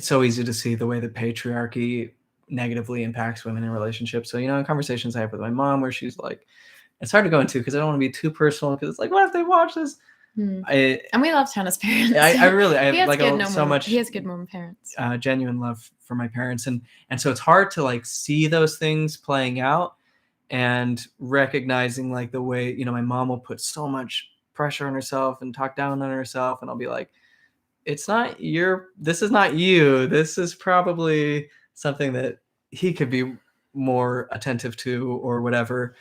so easy to see the way that patriarchy negatively impacts women in relationships. So, you know, in conversations I have with my mom where she's like, it's hard to go into because I don't want to be too personal, because it's like, what if they watch this? And we love Tanner's parents. I have like so much. He has good Mormon parents. Genuine love for my parents, and so it's hard to like see those things playing out and recognizing like the way, you know, my mom will put so much pressure on herself and talk down on herself, and I'll be like, this is not you. This is probably something that he could be more attentive to or whatever.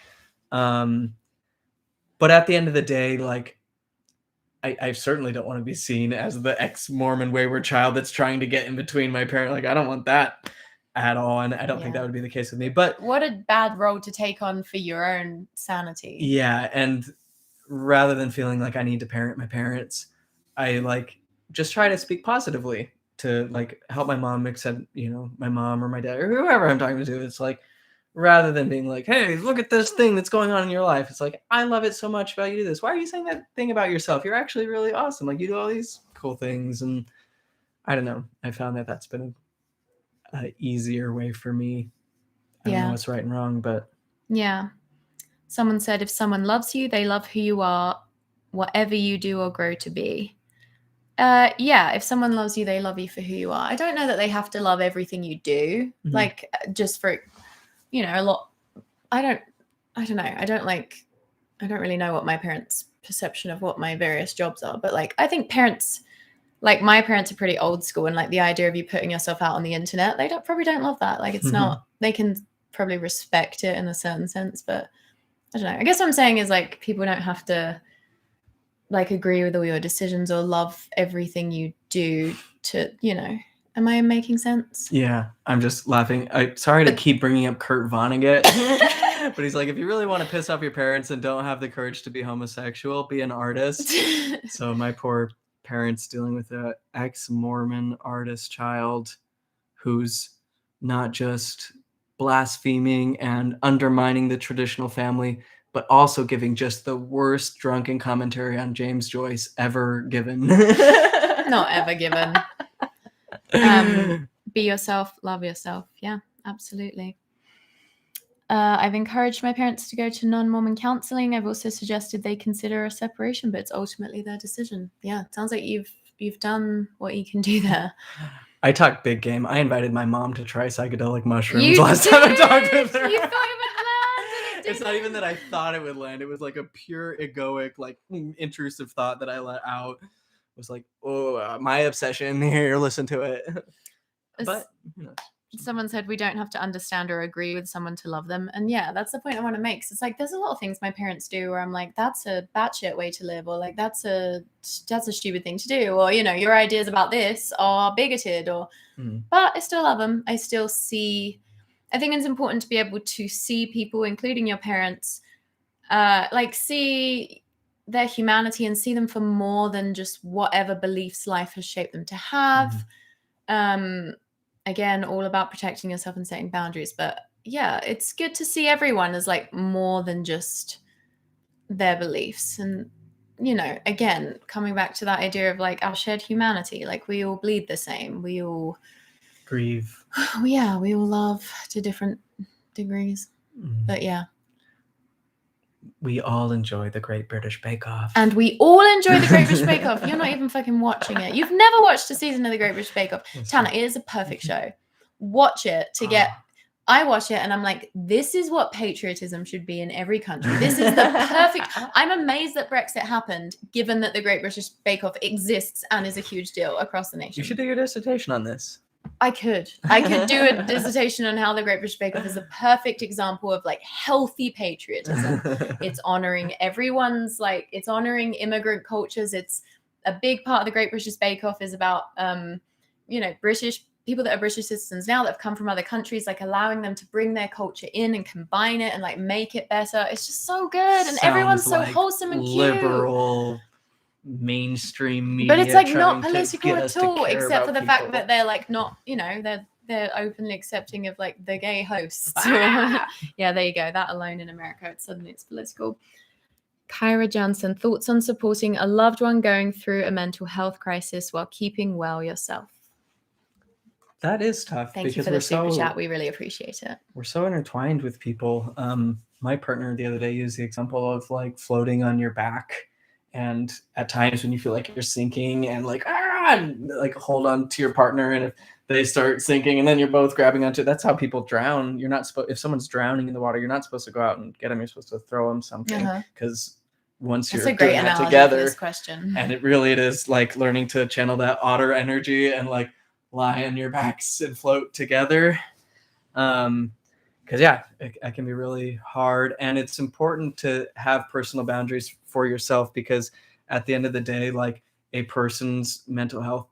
But at the end of the day, like, I certainly don't want to be seen as the ex-Mormon wayward child that's trying to get in between my parent. Like, I don't want that at all. And I don't think that would be the case with me. But what a bad role to take on for your own sanity. Yeah. And rather than feeling like I need to parent my parents, I like just try to speak positively to like help my mom accept, you know, my mom or my dad or whoever I'm talking to. It's like, rather than being like, hey, look at this thing that's going on in your life. It's like, I love it so much about you do this. Why are you saying that thing about yourself? You're actually really awesome. Like, you do all these cool things. And I don't know. I found that that's been an easier way for me. I don't know what's right and wrong, but. Yeah. Someone said, if someone loves you, they love who you are, whatever you do or grow to be. Yeah, if someone loves you, they love you for who you are. I don't know that they have to love everything you do. Mm-hmm. Like, just for, you know, a lot. I don't know. I don't really know what my parents' perception of what my various jobs are, but like, I think parents, like my parents are pretty old school, and like the idea of you putting yourself out on the internet, they probably don't love that. Like, it's not, they can probably respect it in a certain sense, but I don't know. I guess what I'm saying is like, people don't have to like agree with all your decisions or love everything you do to, am I making sense? Yeah, I'm just laughing. Sorry to keep bringing up Kurt Vonnegut, but he's like, if you really want to piss off your parents and don't have the courage to be homosexual, be an artist. So my poor parents dealing with an ex-Mormon artist child who's not just blaspheming and undermining the traditional family, but also giving just the worst drunken commentary on James Joyce ever given. Not ever given. Be yourself, love yourself. Yeah, absolutely. I've encouraged my parents to go to non-Mormon counseling. I've also suggested they consider a separation, but it's ultimately their decision. Yeah, it sounds like you've done what you can do there. I talked big game. I invited my mom to try psychedelic mushrooms last time I talked with her. You thought it would land, and it didn't. It's not even that I thought it would land. It was like a pure egoic, like intrusive thought that I let out. It was like, oh, my obsession. Here, listen to it. But someone said we don't have to understand or agree with someone to love them, and yeah, that's the point I want to make. So it's like there's a lot of things my parents do where I'm like, that's a batshit way to live, or like that's a stupid thing to do, or your ideas about this are bigoted, or but I still love them. I still see. I think it's important to be able to see people, including your parents, like see their humanity and see them for more than just whatever beliefs life has shaped them to have. Again, all about protecting yourself and setting boundaries. But yeah, it's good to see everyone as like more than just their beliefs. And, again, coming back to that idea of like our shared humanity, like we all bleed the same. We all grieve. Yeah, we all love to different degrees. But yeah. We all enjoy the Great British Bake Off. And we all enjoy the Great British Bake Off. You're not even fucking watching it. You've never watched a season of the Great British Bake Off. Tana, it is a perfect show. Watch it to get... I watch it and I'm like, this is what patriotism should be in every country. This is the perfect... I'm amazed that Brexit happened, given that the Great British Bake Off exists and is a huge deal across the nation. You should do your dissertation on this. I could do a dissertation on how the Great British Bake Off is a perfect example of like healthy patriotism. It's honoring everyone's it's honoring immigrant cultures. It's a big part of the Great British Bake Off is about, British people that are British citizens now that have come from other countries, like allowing them to bring their culture in and combine it and like make it better. It's just so good. And everyone's so wholesome and cute. Liberal mainstream media, but it's like not political at all, except for the fact that they're like not, they're openly accepting of like the gay hosts. Yeah, there you go. That alone in America, it's political. Kyra Johnson, thoughts on supporting a loved one going through a mental health crisis while keeping well yourself? That is tough. Thank you for the super chat. We really appreciate it. We're so intertwined with people. My partner the other day used the example of like floating on your back. And at times when you feel like you're sinking and like hold on to your partner, and if they start sinking and then you're both grabbing onto it, that's how people drown. You're not supposed, if someone's drowning in the water, you're not supposed to go out and get them. You're supposed to throw them something, because once you're doing that together, and it is like learning to channel that otter energy and like lie on your backs and float together. Because it can be really hard, and it's important to have personal boundaries for yourself, because at the end of the day, like a person's mental health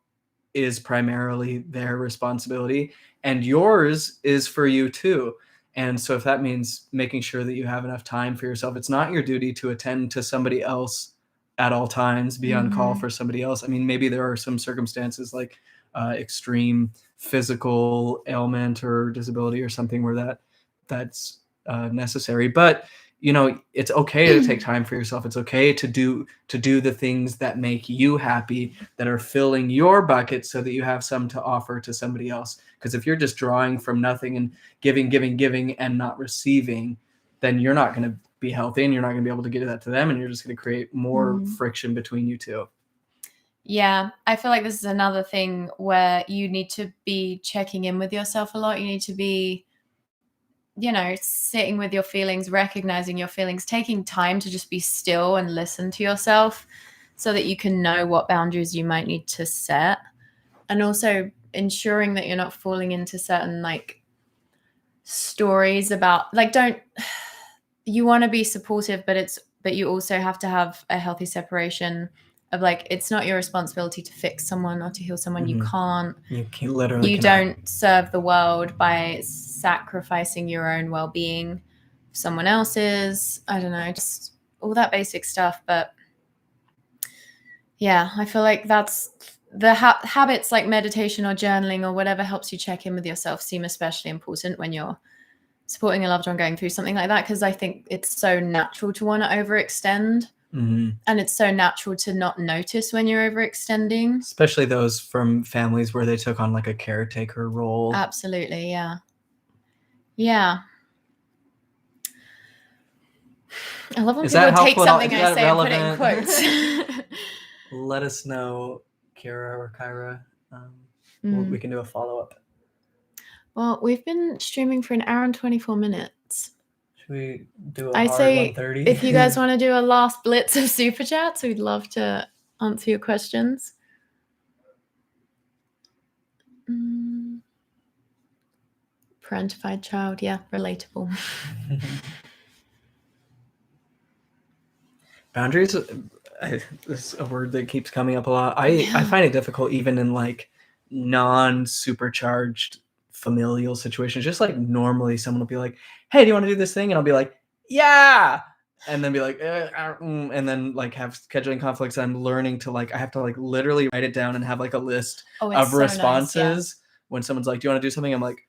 is primarily their responsibility, and yours is for you too. And so if that means making sure that you have enough time for yourself, it's not your duty to attend to somebody else at all times, be on call for somebody else. I mean, maybe there are some circumstances like extreme physical ailment or disability or something where that's necessary, but it's okay to take time for yourself. It's okay to do the things that make you happy, that are filling your bucket, so that you have some to offer to somebody else. Because if you're just drawing from nothing and giving and not receiving, then you're not going to be healthy, and you're not going to be able to give that to them, and you're just going to create more friction between you two. Yeah, I feel like this is another thing where you need to be checking in with yourself a lot. You need to be sitting with your feelings, recognizing your feelings, taking time to just be still and listen to yourself, so that you can know what boundaries you might need to set. And also ensuring that you're not falling into certain like stories about like, you want to be supportive, but but you also have to have a healthy separation of like, it's not your responsibility to fix someone or to heal someone. You can't. You literally you cannot. Don't serve the world by sacrificing your own well-being for someone else's. I don't know, just all that basic stuff. But yeah, I feel like that's the habits like meditation or journaling or whatever helps you check in with yourself seem especially important when you're supporting a loved one going through something like that, because I think it's so natural to want to overextend. And it's so natural to not notice when you're overextending. Especially those from families where they took on like a caretaker role. Absolutely, yeah. Yeah. I love when people take something I say and put it in quotes. Let us know, Kira or Kyra. We can do a follow-up. Well, we've been streaming for an hour and 24 minutes. Should we do a hard 1:30? If you guys want to do a last blitz of super chats, we'd love to answer your questions. Parentified child, yeah, relatable. Boundaries, this is a word that keeps coming up a lot. I find it difficult even in like non-supercharged familial situations. Just like normally someone will be like, hey, do you want to do this thing? And I'll be like, yeah. And then be like, and then like have scheduling conflicts. I'm learning to like, I have to like literally write it down and have like a list of responses. Nice, yeah. When someone's like, do you want to do something? I'm like,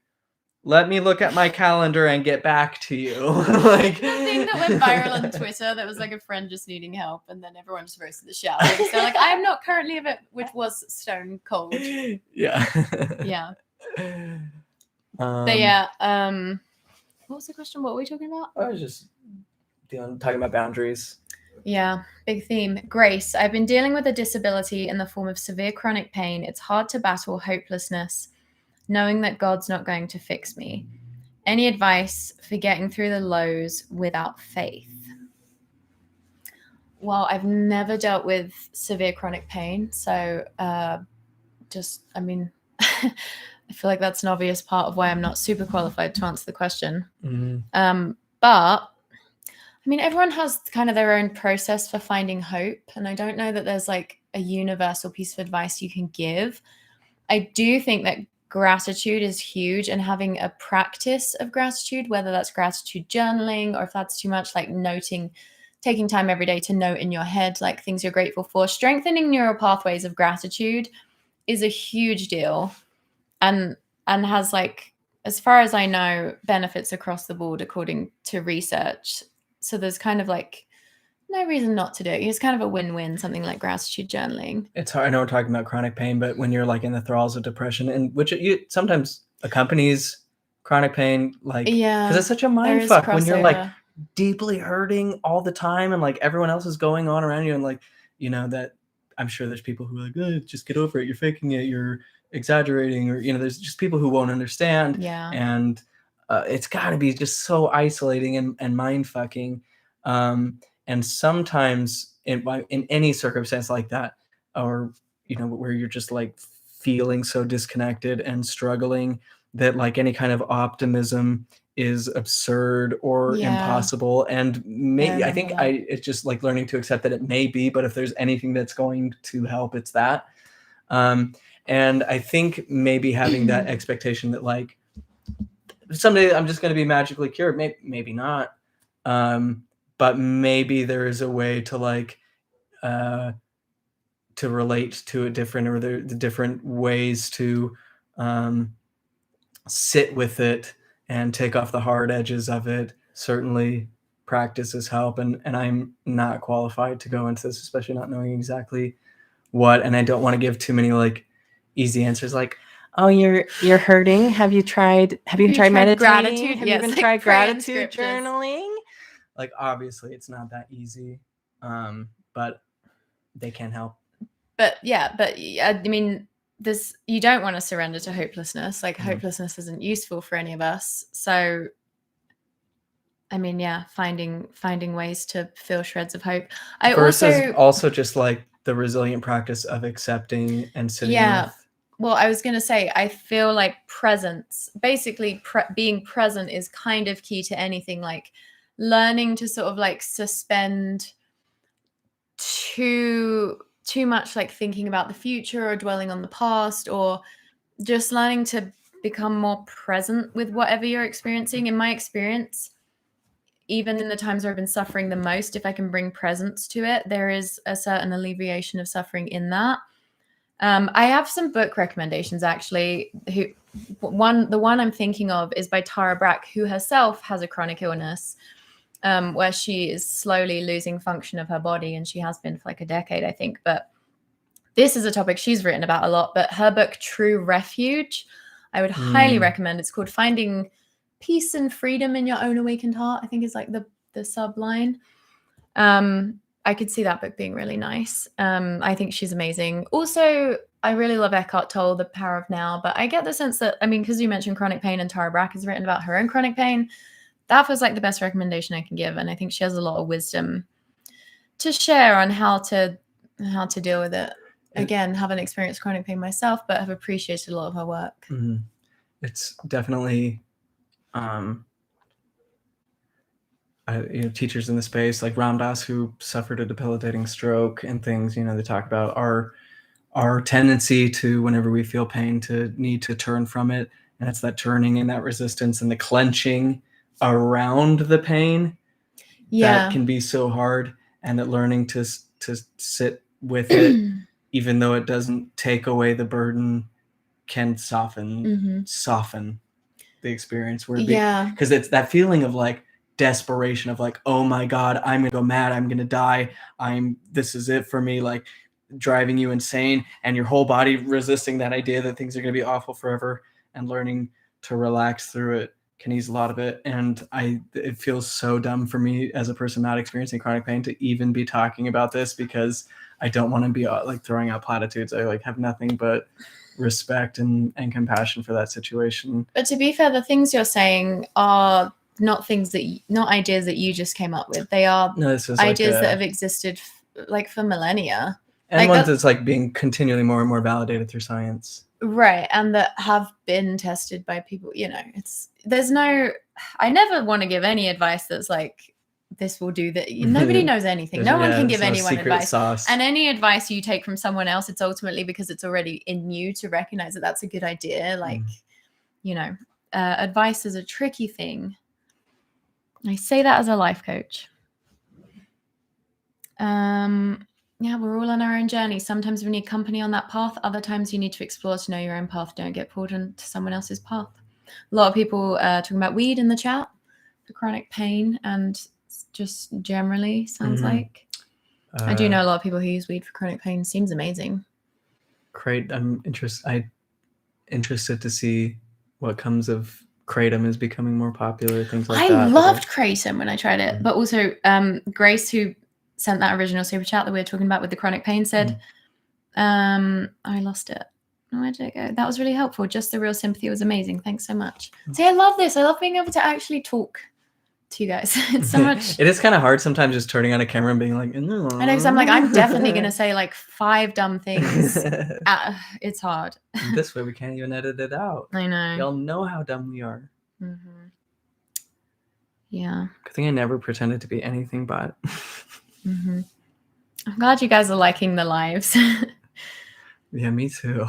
let me look at my calendar and get back to you. Like the thing that went viral on Twitter that was like a friend just needing help, and then everyone just roasted the shower. So like, I am not currently which was stone cold. Yeah. Yeah. But yeah, what was the question? What were we talking about? I was just talking about boundaries. Yeah, big theme. Grace, I've been dealing with a disability in the form of severe chronic pain. It's hard to battle hopelessness, knowing that God's not going to fix me. Any advice for getting through the lows without faith? Well, I've never dealt with severe chronic pain. So I feel like that's an obvious part of why I'm not super qualified to answer the question. But I mean, everyone has kind of their own process for finding hope. And I don't know that there's like a universal piece of advice you can give. I do think that gratitude is huge, and having a practice of gratitude, whether that's gratitude journaling or if that's too much, like taking time every day to note in your head like things you're grateful for. Strengthening neural pathways of gratitude is a huge deal, and has, like, as far as I know, benefits across the board according to research. So there's kind of like no reason not to do it. It's kind of a win-win, something like gratitude journaling. It's hard. I know we're talking about chronic pain, but when you're like in the thralls of depression, and which sometimes accompanies chronic pain, like, because it's such a mind fuck when you're like deeply hurting all the time, and like everyone else is going on around you, and like, you know, that I'm sure there's people who are like, oh, just get over it, you're faking it, you're exaggerating, or, you know, there's just people who won't understand. Yeah. And it's got to be just so isolating and mind fucking. And sometimes in any circumstance like that, or, you know, where you're just like feeling so disconnected and struggling that like any kind of optimism is absurd or impossible. And I think it's just like learning to accept that it may be, but if there's anything that's going to help, it's that. And I think maybe having that expectation that like someday I'm just going to be magically cured, maybe not. But maybe there is a way to like to relate to it different, or the different ways to sit with it and take off the hard edges of it. Certainly practices help, and I'm not qualified to go into this, especially not knowing exactly what, and I don't want to give too many like easy answers like, oh, you're hurting. Have you tried meditating? Gratitude? Have you even tried gratitude journaling? Like, obviously it's not that easy, but they can help. But I mean, you don't want to surrender to hopelessness. Like, hopelessness isn't useful for any of us. So, I mean, yeah, finding ways to feel shreds of hope. Versus also just like the resilient practice of accepting and sitting with. Well, I was going to say, I feel like presence, basically being present is kind of key to anything. Like, learning to sort of like suspend too much like thinking about the future or dwelling on the past, or just learning to become more present with whatever you're experiencing. In my experience, even in the times where I've been suffering the most, if I can bring presence to it, there is a certain alleviation of suffering in that. I have some book recommendations actually. The one I'm thinking of is by Tara Brach, who herself has a chronic illness, where she is slowly losing function of her body, and she has been for like a decade, I think. But this is a topic she's written about a lot. But her book, True Refuge, I would highly recommend. It's called Finding Peace and Freedom in Your Own Awakened Heart, I think is like the subline. I could see that book being really nice. I think she's amazing. Also, I really love Eckhart Tolle, The Power of Now, but I get the sense that, I mean, because you mentioned chronic pain and Tara Brach has written about her own chronic pain, that feels like the best recommendation I can give. And I think she has a lot of wisdom to share on how to deal with it. Again, haven't experienced chronic pain myself, but have appreciated a lot of her work. Mm-hmm. It's definitely, teachers in the space like Ram Dass, who suffered a debilitating stroke and things, they talk about our tendency to, whenever we feel pain, to need to turn from it. And it's that turning and that resistance and the clenching around the pain that can be so hard, and that learning to sit with it, even though it doesn't take away the burden, can soften the experience. Because it's that feeling of like desperation of like, oh my God, I'm gonna go mad, I'm gonna die, this is it for me, like driving you insane, and your whole body resisting that idea that things are gonna be awful forever. And learning to relax through it can ease a lot of it. And it feels so dumb for me as a person not experiencing chronic pain to even be talking about this, because I don't want to be like throwing out platitudes. I like have nothing but respect and compassion for that situation. But to be fair, the things you're saying are not ideas that you just came up with. They are ideas that have existed like for millennia. And like ones that's like being continually more and more validated through science. Right. And that have been tested by people, I never want to give any advice that's like, this will do that. Nobody knows anything. No one can give anyone advice. Sauce. And any advice you take from someone else, it's ultimately because it's already in you to recognize that that's a good idea. Like, advice is a tricky thing. I say that as a life coach. Yeah, we're all on our own journey. Sometimes we need company on that path. Other times you need to explore to know your own path. Don't get pulled into someone else's path. A lot of people talking about weed in the chat for chronic pain, and just generally sounds like. I do know a lot of people who use weed for chronic pain. Seems amazing. Great. I'm interested to see what comes of kratom is becoming more popular. Things like that. I loved kratom when I tried it, but also Grace, who sent that original super chat that we were talking about with the chronic pain, said, I lost it. Where did it go? That was really helpful. Just the real sympathy was amazing. Thanks so much. See, I love this. I love being able to actually talk to you guys. It's so much. It is kind of hard sometimes just turning on a camera and being like, no. I know, because I'm like, I'm definitely going to say like 5 dumb things. It's hard. This way we can't even edit it out. I know. Y'all know how dumb we are. Mm-hmm. Yeah. Good thing I never pretended to be anything but. Mm-hmm. I'm glad you guys are liking the lives. Yeah, me too.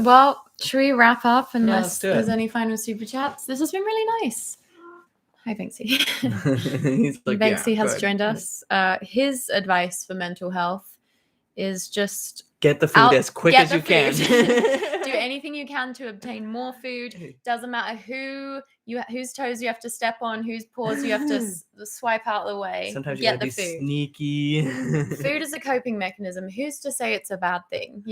Well, should we wrap up unless there's any final super chats? This has been really nice. Hi, Banksy. He's like, Banksy has joined us. His advice for mental health is just get the food as quick as you can. Do anything you can to obtain more food. Doesn't matter whose toes you have to step on, whose paws you have to swipe out of the way. Sometimes you gotta be sneaky. Food is a coping mechanism. Who's to say it's a bad thing?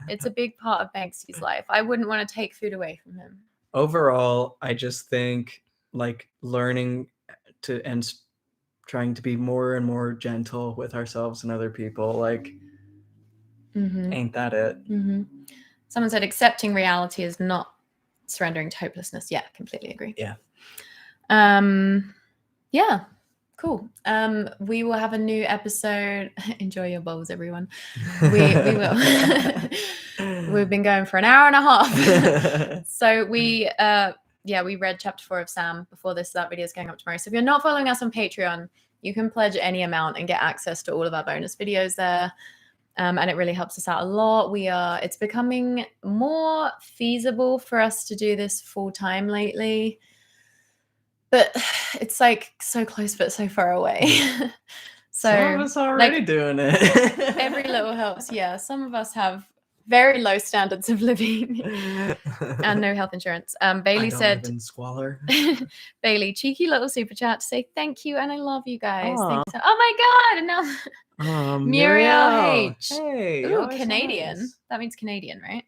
It's a big part of Banksy's life. I wouldn't want to take food away from him. Overall, I just think like learning to and trying to be more and more gentle with ourselves and other people, like ain't that it? Someone said accepting reality is not surrendering to hopelessness. Yeah, completely agree. Yeah. Yeah, cool. We will have a new episode. Enjoy your bowls, everyone. We will. We've been going for an hour and a half. So we we read chapter 4 of Sam before that video is going up tomorrow. So if you're not following us on Patreon, you can pledge any amount and get access to all of our bonus videos there. And it really helps us out a lot. It's becoming more feasible for us to do this full time lately, but it's like so close but so far away. So some of us already doing it. Every little helps. Yeah, some of us have very low standards of living and no health insurance. Bailey said, live in squalor. Bailey, cheeky little super chat to say thank you and I love you guys. Thanks. Oh my god! And now Muriel H. Hey, ooh, Canadian. Nice. That means Canadian, right?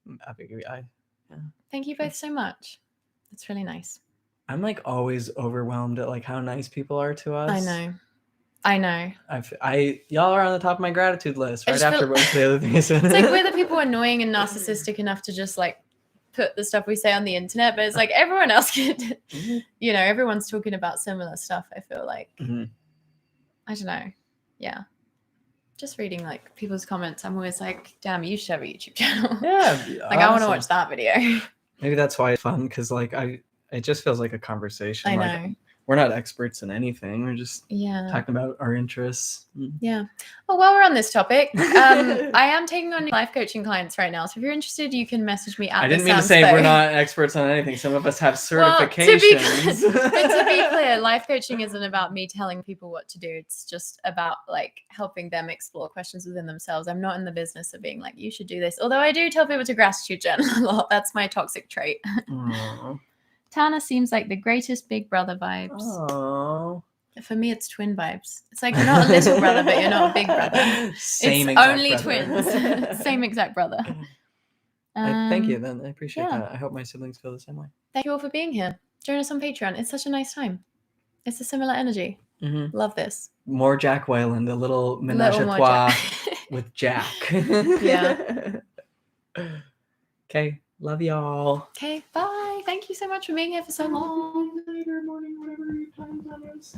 Yeah. Thank you both so much. That's really nice. I'm like always overwhelmed at like how nice people are to us. I know. Y'all are on the top of my gratitude list right after most of the other things. It's like we're the people annoying and narcissistic enough to just like put the stuff we say on the internet, but it's like everyone else could, you know, everyone's talking about similar stuff. I feel like, I don't know. Yeah. Just reading like people's comments. I'm always like, damn, you should have a YouTube channel. Yeah. Like I want to watch that video. Maybe that's why it's fun. Cause like it just feels like a conversation. I know. Like, we're not experts in anything. We're just talking about our interests. Yeah. Well, while we're on this topic, I am taking on life coaching clients right now. So if you're interested, you can message me at I didn't mean to say we're not experts on anything. Some of us have certifications. But to be clear, life coaching isn't about me telling people what to do. It's just about like helping them explore questions within themselves. I'm not in the business of being like, you should do this. Although I do tell people to gratitude journal a lot. That's my toxic trait. Tana seems like the greatest big brother vibes. Oh. For me, it's twin vibes. It's like you're not a little brother, but you're not a big brother. Same it's only brother. Twins. Same exact brother. Thank you, then. I appreciate that. I hope my siblings feel the same way. Thank you all for being here. Join us on Patreon. It's such a nice time. It's a similar energy. Love this. More Jack Wayland, a little menage a trois with Jack. Yeah. Okay. Love y'all. Okay, bye. Thank you so much for being here for so long. Morning, whatever time that is.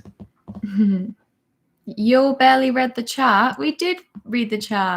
You barely read the chat. We did read the chat.